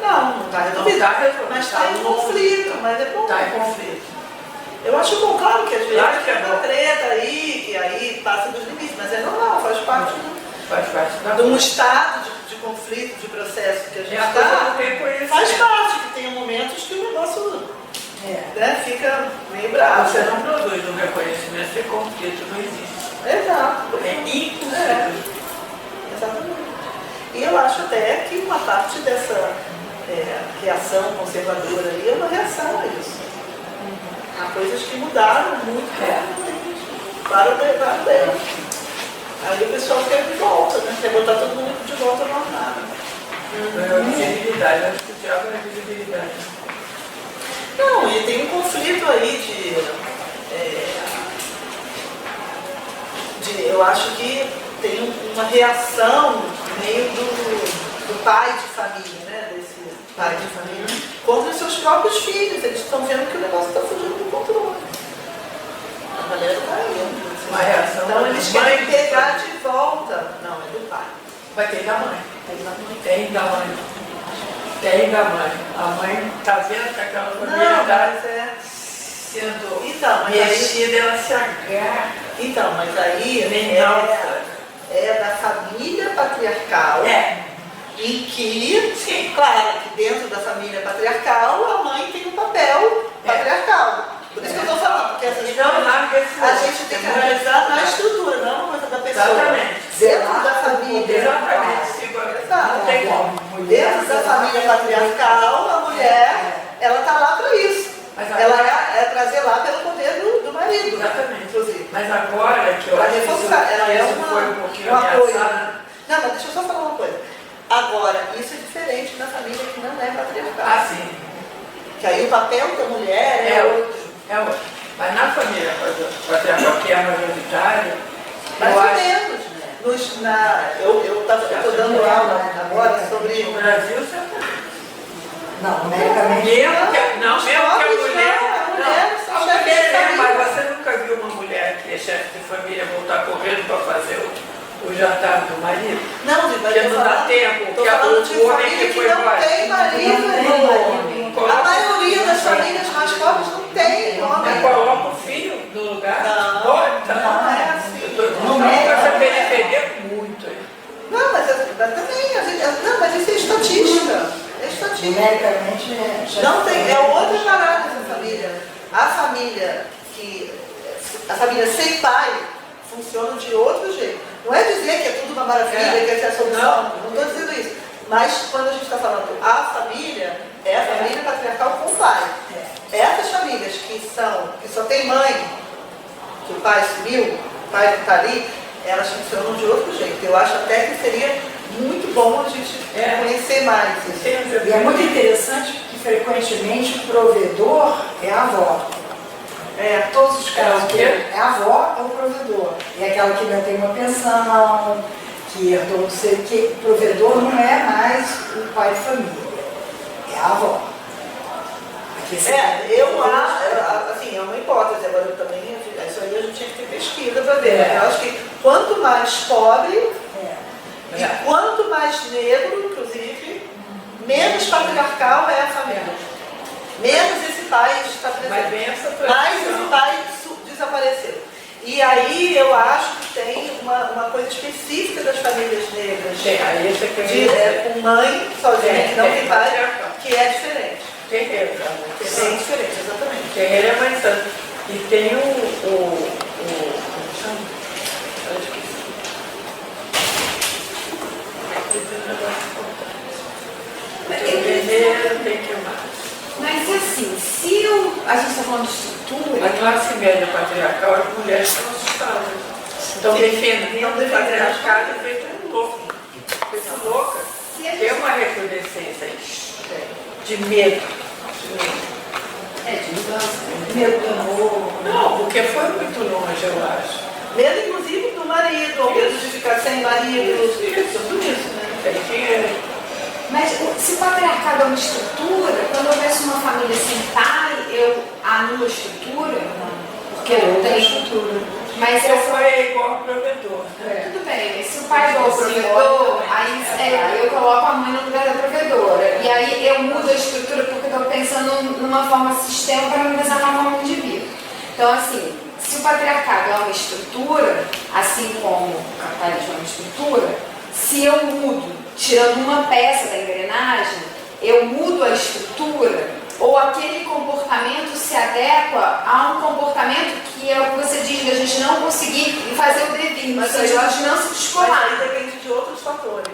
Não está resolvido. Mas está em conflito, mas é bom. Está em conflito. Eu acho bom, claro que às vezes Claro que é tem uma bom. treta aí, que aí passa dos limites, mas é normal, faz parte Faz parte da de um estado de conflito, de processo que a gente É a coisa está. do reconhecimento. Faz parte, que tem momentos que o negócio fica meio bravo. Você não produz um reconhecimento de conflito, não existe. Exato. É impossível. Exatamente. E eu acho até que uma parte dessa reação conservadora aí é uma reação a isso. Há coisas que mudaram muito para o dela. Aí o pessoal quer de volta, né? Quer botar todo mundo de volta no armário. É a visibilidade, acho que o diabo é a visibilidade. Não, e tem um conflito aí eu acho que tem uma reação meio do pai de família, né? Desse pai de família, contra os seus próprios filhos. Eles estão vendo que o negócio está fugindo do controle. A galera está indo. uma reação Então da eles mãe. querem pegar de volta. Não, é do pai. Vai ter da mãe. Tem da mãe. Tem da mãe. A mãe está vendo que aquela família Não, está mas é. sendo Então, mas aí, mexida, ela se agarra. então, mas aí Nem alça. é da família patriarcal. Em que, sim, claro, que dentro da família patriarcal a mãe tem um papel patriarcal. Por isso que eu estou falando, porque essas Então, coisas larga esse a gente tem que analisar na estrutura, não uma coisa da pessoa. Exatamente. Dentro da família. Exatamente. Exato. Não tem como. Dentro da família patriarcal, a mulher, ela está lá para isso. Mas Ela é para zelar pelo poder do marido. Exatamente. Inclusive. Mas agora que eu Para acho que reforçar, ela é isso foi um pouquinho um apoio. ameaçado. Não, mas deixa eu só falar uma coisa. Agora, isso é diferente da família que não é patriarcal. Ah, sim. Que aí o papel da mulher é outro. É outro. Mas na família patriarcal, que é majoritária, Mais eu ou acho menos. Eu estou dando aula agora que sobre. no Brasil você tá. Não, numericamente. Mesmo que a Não, mulher. a mulher Não, a são chefe de mulher é, família. mas você nunca viu uma mulher que é chefe de família voltar correndo para fazer o jantar do marido? Não, mas Porque eu não dá tempo, Estou que falando o de homem família que que foi não embora. tem marido. A maioria das famílias mais pobres não tem homem. Mas coloca o filho no lugar. Não, Bota. não é assim. Não é essa periferia muito. Não, mas também, não, mas isso é estatística. É estatística. Numericamente Não tem, é outra parada essa família. A família sem pai funciona de outro jeito. Não é dizer que é tudo uma maravilha, que essa é a solução. Não estou dizendo isso. Mas quando a gente está falando a família, é a família patriarcal com o pai. Essas famílias que só tem mãe, que o pai sumiu, o pai não está ali, elas funcionam de outro jeito. Eu acho até que seria muito bom a gente conhecer mais isso. E é muito interessante que frequentemente o provedor é a avó. Todos os casos É o quê? é a avó ou o provedor. E aquela que não tem uma pensão, que herdou não sei o que. O provedor não é mais o pai de família, é a avó. Eu acho, assim, é uma hipótese, agora eu também, isso aí a gente tinha que ter pesquisa para ver. Eu acho que quanto mais pobre e quanto mais negro, inclusive, menos patriarcal é a família. Menos esse pai está presente. Mais esse pai desapareceu. E aí eu acho que tem uma coisa específica das famílias negras, com mãe sozinha, que não tem pai, que é diferente. Terreiro, Bem diferente, exatamente. Terreiro é mais santo. E tem como chama? Eu esqueci. Terreiro tem que mais. Mas assim, se a gente está falando de estrutura, A classe média patriarcal, as mulheres estão assustadas. Estão defendendo o patriarcado feito um louco. Feito louca. Tem uma recrudescência aí de medo. de mudança. Medo do amor. Não, porque foi muito longe, eu acho. Medo, inclusive, do marido, ou medo de ficar sem marido, tudo isso, né? Tem que. Mas se o patriarcado é uma estrutura, quando eu vejo uma família sem pai, eu anulo a estrutura, porque eu não tenho estrutura. Mas Seu pai é igual ao provedor. tudo bem, se o pai é igual ao provedor, aí eu coloco a mãe no lugar da provedora. E aí eu mudo a estrutura porque eu estou pensando numa forma sistema para não pensar numa forma de vida. Então, assim, se o patriarcado é uma estrutura, assim como o capitalismo é uma estrutura, se eu mudo, tirando uma peça da engrenagem, eu mudo a estrutura, ou aquele comportamento se adequa a um comportamento que é o que você diz, da gente não conseguir fazer o devido, no sentido de não se Mas descolar. aí depende de outros fatores.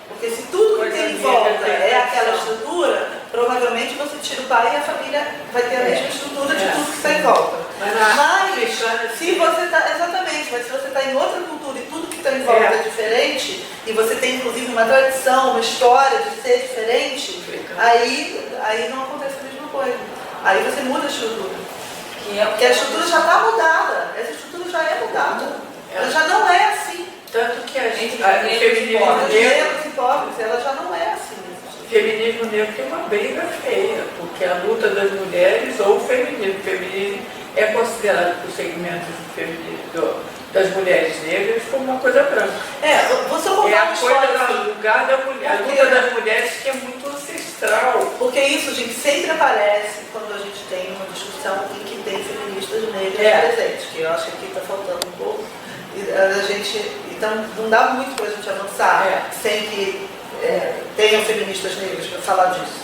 Porque se tudo que tem em volta é aquela estrutura, provavelmente você tira o pai e a família vai ter a mesma estrutura de tudo que está em volta. Mas se você está, exatamente, mas se você está em outra cultura e tudo que está em volta é diferente, e você tem inclusive uma tradição, uma história de ser diferente, aí não acontece a mesma coisa. Aí você muda a estrutura. Porque a estrutura já está mudada, essa estrutura já é mudada. Ela já não é assim. Tanto que a gente. O feminismo Os negro. negros e pobres, ela já não é assim. O feminismo negro tem uma briga feia, porque a luta das mulheres ou o feminismo. O feminismo é considerado por segmentos das mulheres negras como uma coisa branca. Você É contar a uma coisa história do lugar da mulher, a luta das mulheres que é muito ancestral. porque isso, gente, sempre aparece quando a gente tem uma discussão em que tem feministas negras presentes, que eu acho que aqui está faltando um pouco. Então, não dá muito para a gente avançar sem que tenham feministas negras para falar disso.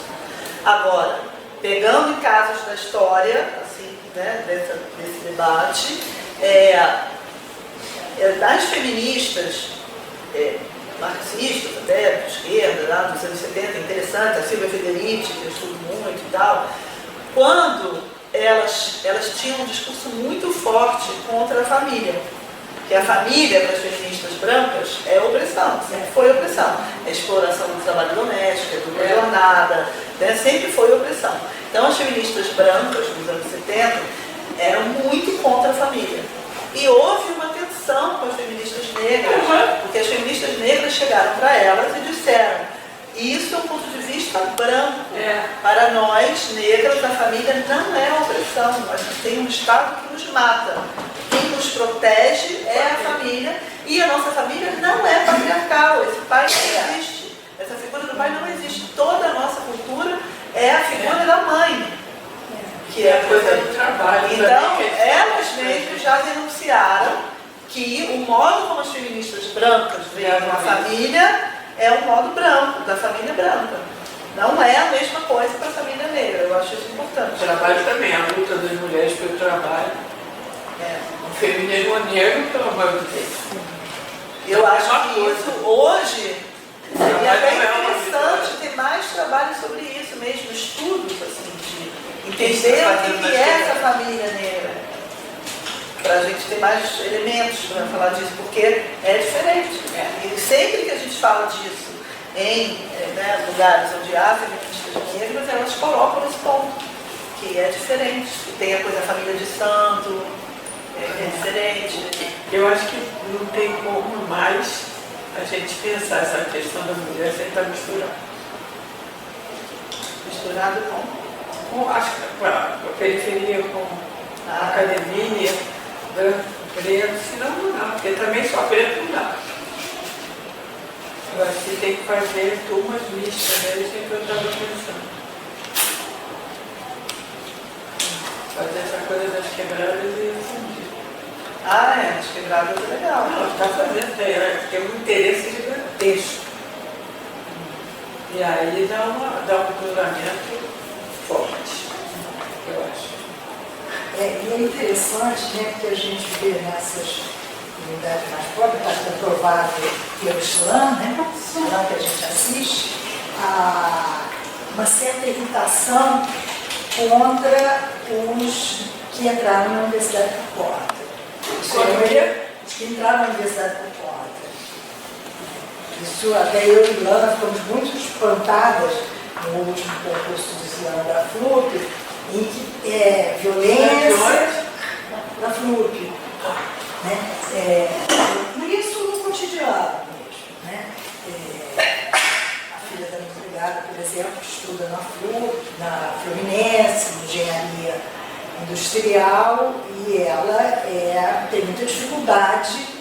Agora, pegando em casos da história, assim, né, desse debate, das feministas marxistas, até de esquerda, lá dos anos 70, interessante, a Silvia Federici, que eu estudo muito e tal, quando elas tinham um discurso muito forte contra a família. Que a família, para as feministas brancas, é opressão, sempre foi opressão. É exploração do trabalho doméstico, é dupla jornada, né? Sempre foi opressão. Então, as feministas brancas dos anos 70 eram muito contra a família. E houve uma tensão com as feministas negras, porque as feministas negras chegaram para elas e disseram: isso é um ponto de vista branco. Para nós, negras, a família não é opressão. Nós temos um Estado que nos mata. Quem nos protege é a família, e a nossa família não é patriarcal. Esse pai não existe. Essa figura do pai não existe. Toda a nossa cultura é a figura da mãe. Que é a coisa do trabalho. Então, elas mesmas já denunciaram que o modo como as feministas brancas veem a família é um modo branco, da família branca. Não é a mesma coisa para a família negra. Eu acho isso importante. O trabalho também, a luta das mulheres pelo trabalho. O feminismo negro, pelo amor de Deus. Eu acho que isso hoje seria bem interessante ter mais trabalho sobre isso mesmo, estudos assim, de entender o que é essa família negra. Para a gente ter mais elementos para falar disso, porque é diferente. E sempre que a gente fala disso em lugares onde há feministas negras, elas colocam esse ponto, que é diferente, que tem a coisa da família de santo, é diferente. Eu acho que não tem como mais a gente pensar essa questão da mulher sem estar misturando. Misturado Com a periferia, com a academia, branco, preto, senão não dá, porque também só preto não dá. Eu acho que tem que fazer turmas mistas, é isso que eu estava pensando. Fazer essa coisa das quebradas e fundir. As quebradas é legal. Não, está fazendo, tem um interesse gigantesco. E aí dá um cruzamento forte, eu acho. E é interessante, né, que a gente vê nessas comunidades mais pobres, está aprovado pelo Islã, né, lá que a gente assiste, uma certa irritação contra os que entraram na universidade por cota. Os que entraram na universidade por cota. Isso, até eu e Lana ficamos muito espantadas no último concurso do Islã da FLUP, em que violência na FLUP. Né? Isso no cotidiano mesmo. Né? A filha da minha empregada, por exemplo, estuda na FLUP, na Fluminense, engenharia industrial, e ela tem muita dificuldade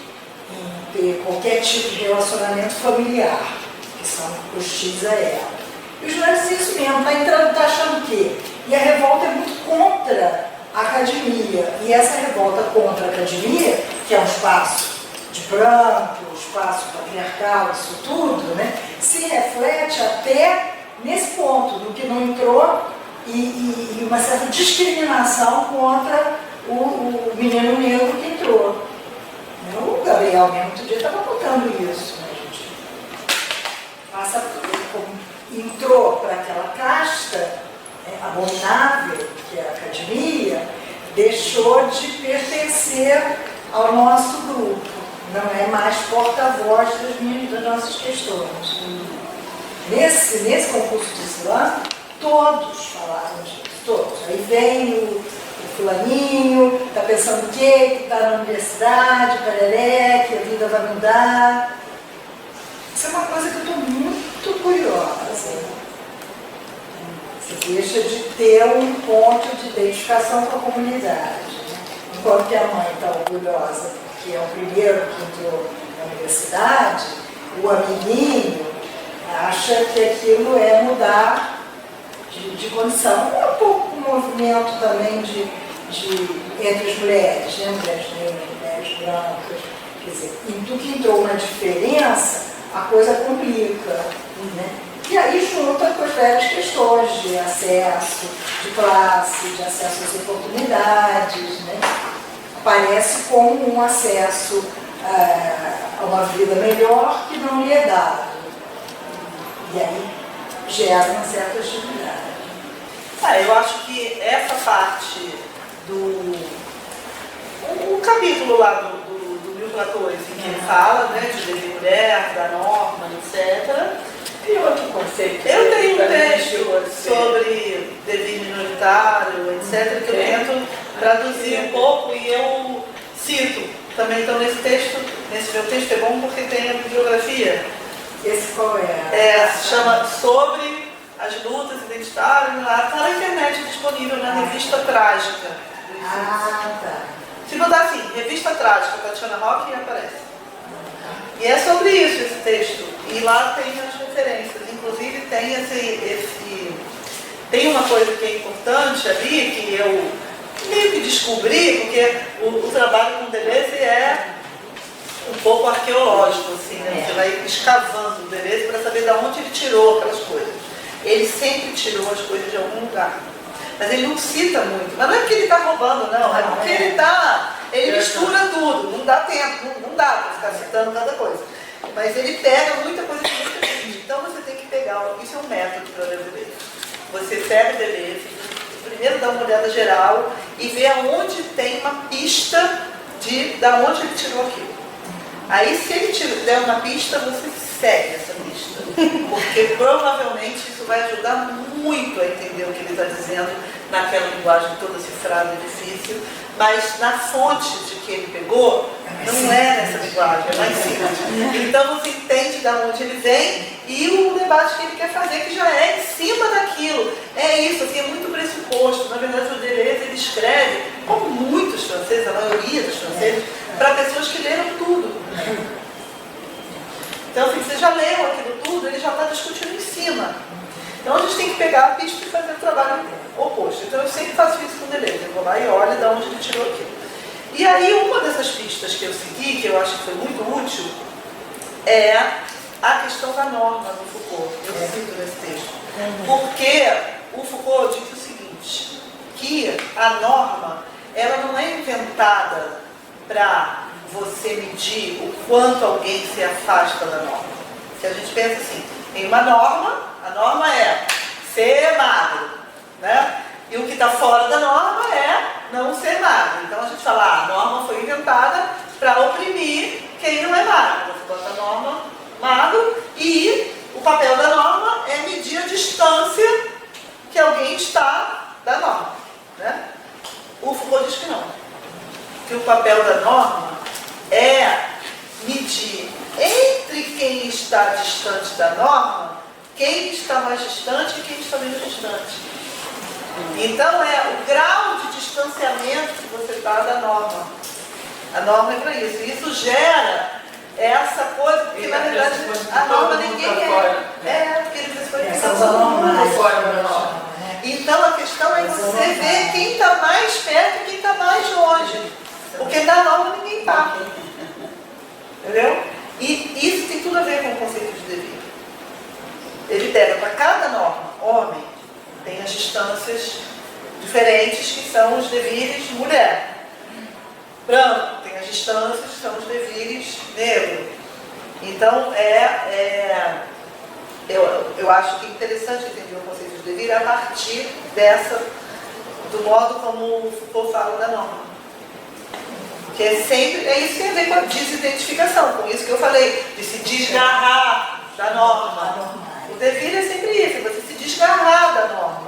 em ter qualquer tipo de relacionamento familiar, que são hostis a ela. E os juízes isso mesmo, está achando o quê? E a revolta é muito contra a academia. E essa revolta contra a academia, que é um espaço de branco, um espaço patriarcal, isso tudo, né, se reflete até nesse ponto, do que não entrou, e uma certa discriminação contra o menino negro que entrou. O Gabriel mesmo outro dia estava contando isso, né, gente? Passa como entrou para aquela casta abominável, que é a academia, deixou de pertencer ao nosso grupo. Não é mais porta-voz das nossas questões. Nesse concurso de Islã, todos falaram disso, todos. Aí vem o fulaninho, está pensando o quê? Que está na universidade, pareré, que a vida vai mudar. Isso é uma coisa que eu estou muito curiosa. Você deixa de ter um ponto de identificação com a comunidade. enquanto que a mãe está orgulhosa porque é o primeiro que entrou na universidade, o amiguinho acha que aquilo é mudar de condição. É um pouco um movimento também entre as mulheres, né? Mulheres negras, mulheres brancas. Quer dizer, em tudo que entrou uma diferença, a coisa complica. Né? E aí junta com as velhas questões de acesso, de classe, de acesso às oportunidades. Né? Aparece como um acesso a uma vida melhor que não lhe é dado. E aí gera uma certa dificuldade. Eu acho que essa parte o capítulo lá do 1014, em que ele fala, né, de dever mulher, da norma, etc. E outro conceito? Eu tenho um texto sobre dever minoritário, etc., que eu tento traduzir um pouco e eu cito também. Então, nesse meu texto é bom porque tem a bibliografia. Esse qual é? Se chama Sobre as Lutas Identitárias, lá está na internet disponível na Revista Trágica. Tá. Se botar assim, Revista Trágica, Tatiana Roque, aparece. E é sobre isso esse texto. E lá tem as referências. Inclusive tem uma coisa que é importante ali, que eu meio que descobri, porque o trabalho com Deleuze é um pouco arqueológico, assim, né? Você vai escavando o Deleuze para saber de onde ele tirou aquelas coisas. Ele sempre tirou as coisas de algum lugar. Mas ele não cita muito. Mas não é porque ele está roubando, não. É porque ele mistura tudo. Não dá tempo, não dá para ficar citando cada coisa. Mas ele pega muita coisa de muita gente. Então você tem que pegar, isso é um método para ler o Deleuze. Você pega o Deleuze, primeiro dá uma olhada geral e vê aonde tem uma pista de onde ele tirou aquilo. Aí se ele der uma pista, você segue essa pista. Porque provavelmente isso vai ajudar muito a entender o que ele está dizendo naquela linguagem toda cifrada e difícil, mas na fonte de que ele pegou, não é nessa linguagem, é lá em cima. Então você entende de onde ele vem e o debate que ele quer fazer, que já é em cima daquilo. É isso, assim, é muito pressuposto. Na verdade, o Deleuze ele escreve, como muitos franceses, a maioria dos franceses, para pessoas que leram tudo. Então, assim, você já leu aquilo tudo, ele já está discutindo em cima. Então, a gente tem que pegar a pista e fazer o trabalho oposto. Então, eu sempre faço isso com o Deleuze. Eu vou lá e olho de onde ele tirou aquilo. E aí, uma dessas pistas que eu segui, que eu acho que foi muito útil, é a questão da norma do Foucault. Eu cito nesse texto. Porque o Foucault diz o seguinte, que a norma, ela não é inventada para você medir o quanto alguém se afasta da norma. Se a gente pensa assim, tem uma norma, a norma é ser magro, né? E o que está fora da norma é não ser magro. Então a gente fala, a norma foi inventada para oprimir quem não é magro. Você bota a norma magro e o papel da norma é medir a distância que alguém está da norma, né? O Foucault diz que não. Que o papel da norma é medir entre quem está distante da norma, quem está mais distante e quem está menos distante. Então é o grau de distanciamento que você está da norma. A norma é para isso. E isso gera essa coisa, porque na verdade a norma ninguém porque eles foram fora da norma. Então a questão é você ver quem está mais perto e quem está mais longe. Porque na norma ninguém está. Entendeu? E isso tem tudo a ver com o conceito de dever. Ele pega para cada norma, homem, tem as distâncias diferentes que são os deveres mulher. Branco, tem as distâncias que são os deveres negro. Então, eu acho que é interessante entender o conceito de dever a partir do modo como o Foucault fala da norma. Que é sempre, isso que tem a ver com a desidentificação, com isso que eu falei, de se desgarrar da norma. O dever é sempre isso, você se desgarrar da norma.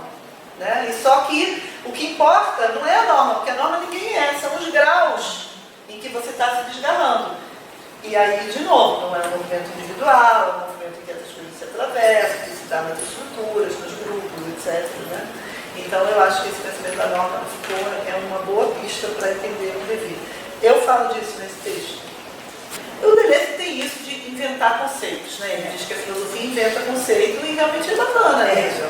Né? E só que o que importa não é a norma, porque a norma ninguém são os graus em que você está se desgarrando. E aí, de novo, não é um movimento individual, é um movimento em que essas coisas se atravessam, que se dá nas estruturas, nos grupos, etc. Né? Então eu acho que esse pensamento da norma é uma boa pista para entender o devir. Eu falo disso nesse texto. O Deleuze tem isso de inventar conceitos, né? Ele diz que a filosofia inventa conceito e realmente é bacana isso,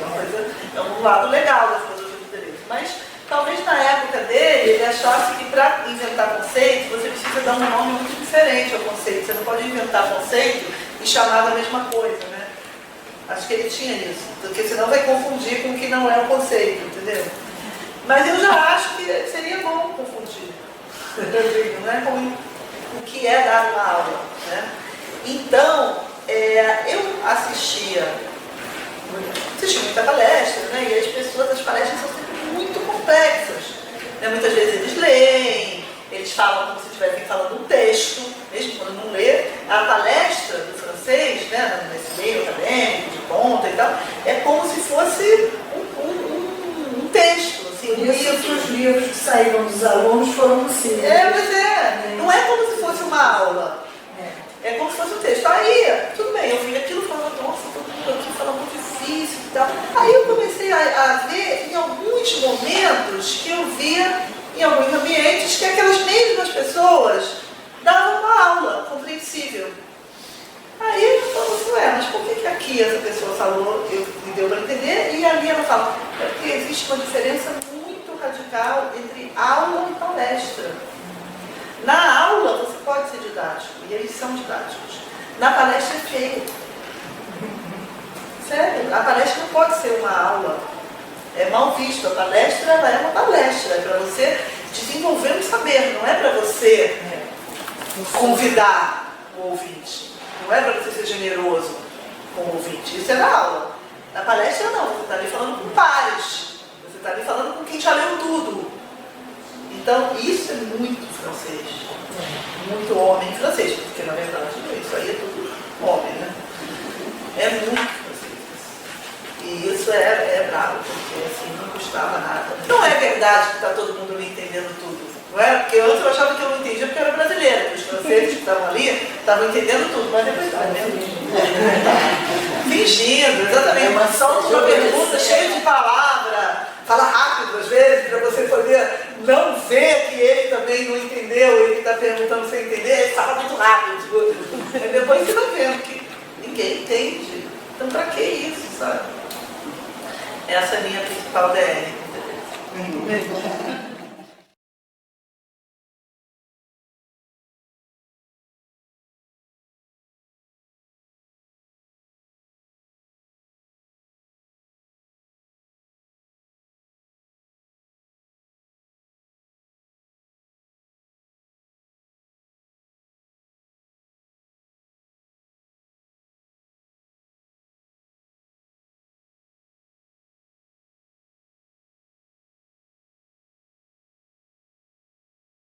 é um lado legal da filosofia do Deleuze. Mas talvez na época dele ele achasse que para inventar conceito você precisa dar um nome muito diferente ao conceito. Você não pode inventar conceito e chamar da mesma coisa, né? Acho que ele tinha isso, porque senão vai confundir com o que não é o conceito, entendeu? Mas eu já acho que seria bom confundir, não é ruim o que é dar uma aula, né? Então, eu assistia muita palestra, né? E as palestras são sempre muito complexas, né? Muitas vezes eles leem, eles falam como se estivessem falando um texto, mesmo quando não lê. A palestra do francês, né, nesse meio acadêmico, de ponta e tal, é como se fosse um texto, assim, Por isso que os livros que saíram dos alunos foram possíveis. Não é como se fosse uma aula. É como se fosse um texto. Aí, tudo bem, eu vi aquilo e falava, nossa, todo mundo aqui fala muito difícil e tal. Aí eu comecei a ver em alguns momentos que eu via em alguns ambientes que aquelas mesmas pessoas davam uma aula compreensível. Aí eu falo assim, mas por que aqui essa pessoa falou, me deu para entender, e ali ela fala, porque existe uma diferença muito radical entre aula e palestra. Na aula você pode ser didático, e eles são didáticos. Na palestra é feio. Sério, a palestra não pode ser uma aula. É mal visto. A palestra ela é uma palestra, é para você desenvolver um saber, não é para você convidar o ouvinte. Não é para você ser generoso com o ouvinte. Isso é na aula. Na palestra não, você está ali falando com pares. Você está ali falando com quem já leu tudo. Então, isso é muito francês, muito homem francês, porque na verdade isso aí é tudo homem, né? É muito francês. E isso é bravo, porque assim, não custava nada. Não é verdade que está todo mundo ali entendendo tudo, não é? Porque antes eu achava que eu não entendia porque eu era brasileira, porque os franceses que estavam ali estavam entendendo tudo, mas depois estava fingindo, exatamente. Mas só uma pergunta cheia de palavra. Fala rápido às vezes, para você poder não ver que ele também não entendeu, ele está perguntando sem entender, ele fala muito rápido. E depois você vai vendo que ninguém entende. Então para que isso, sabe? Essa é a minha principal DR.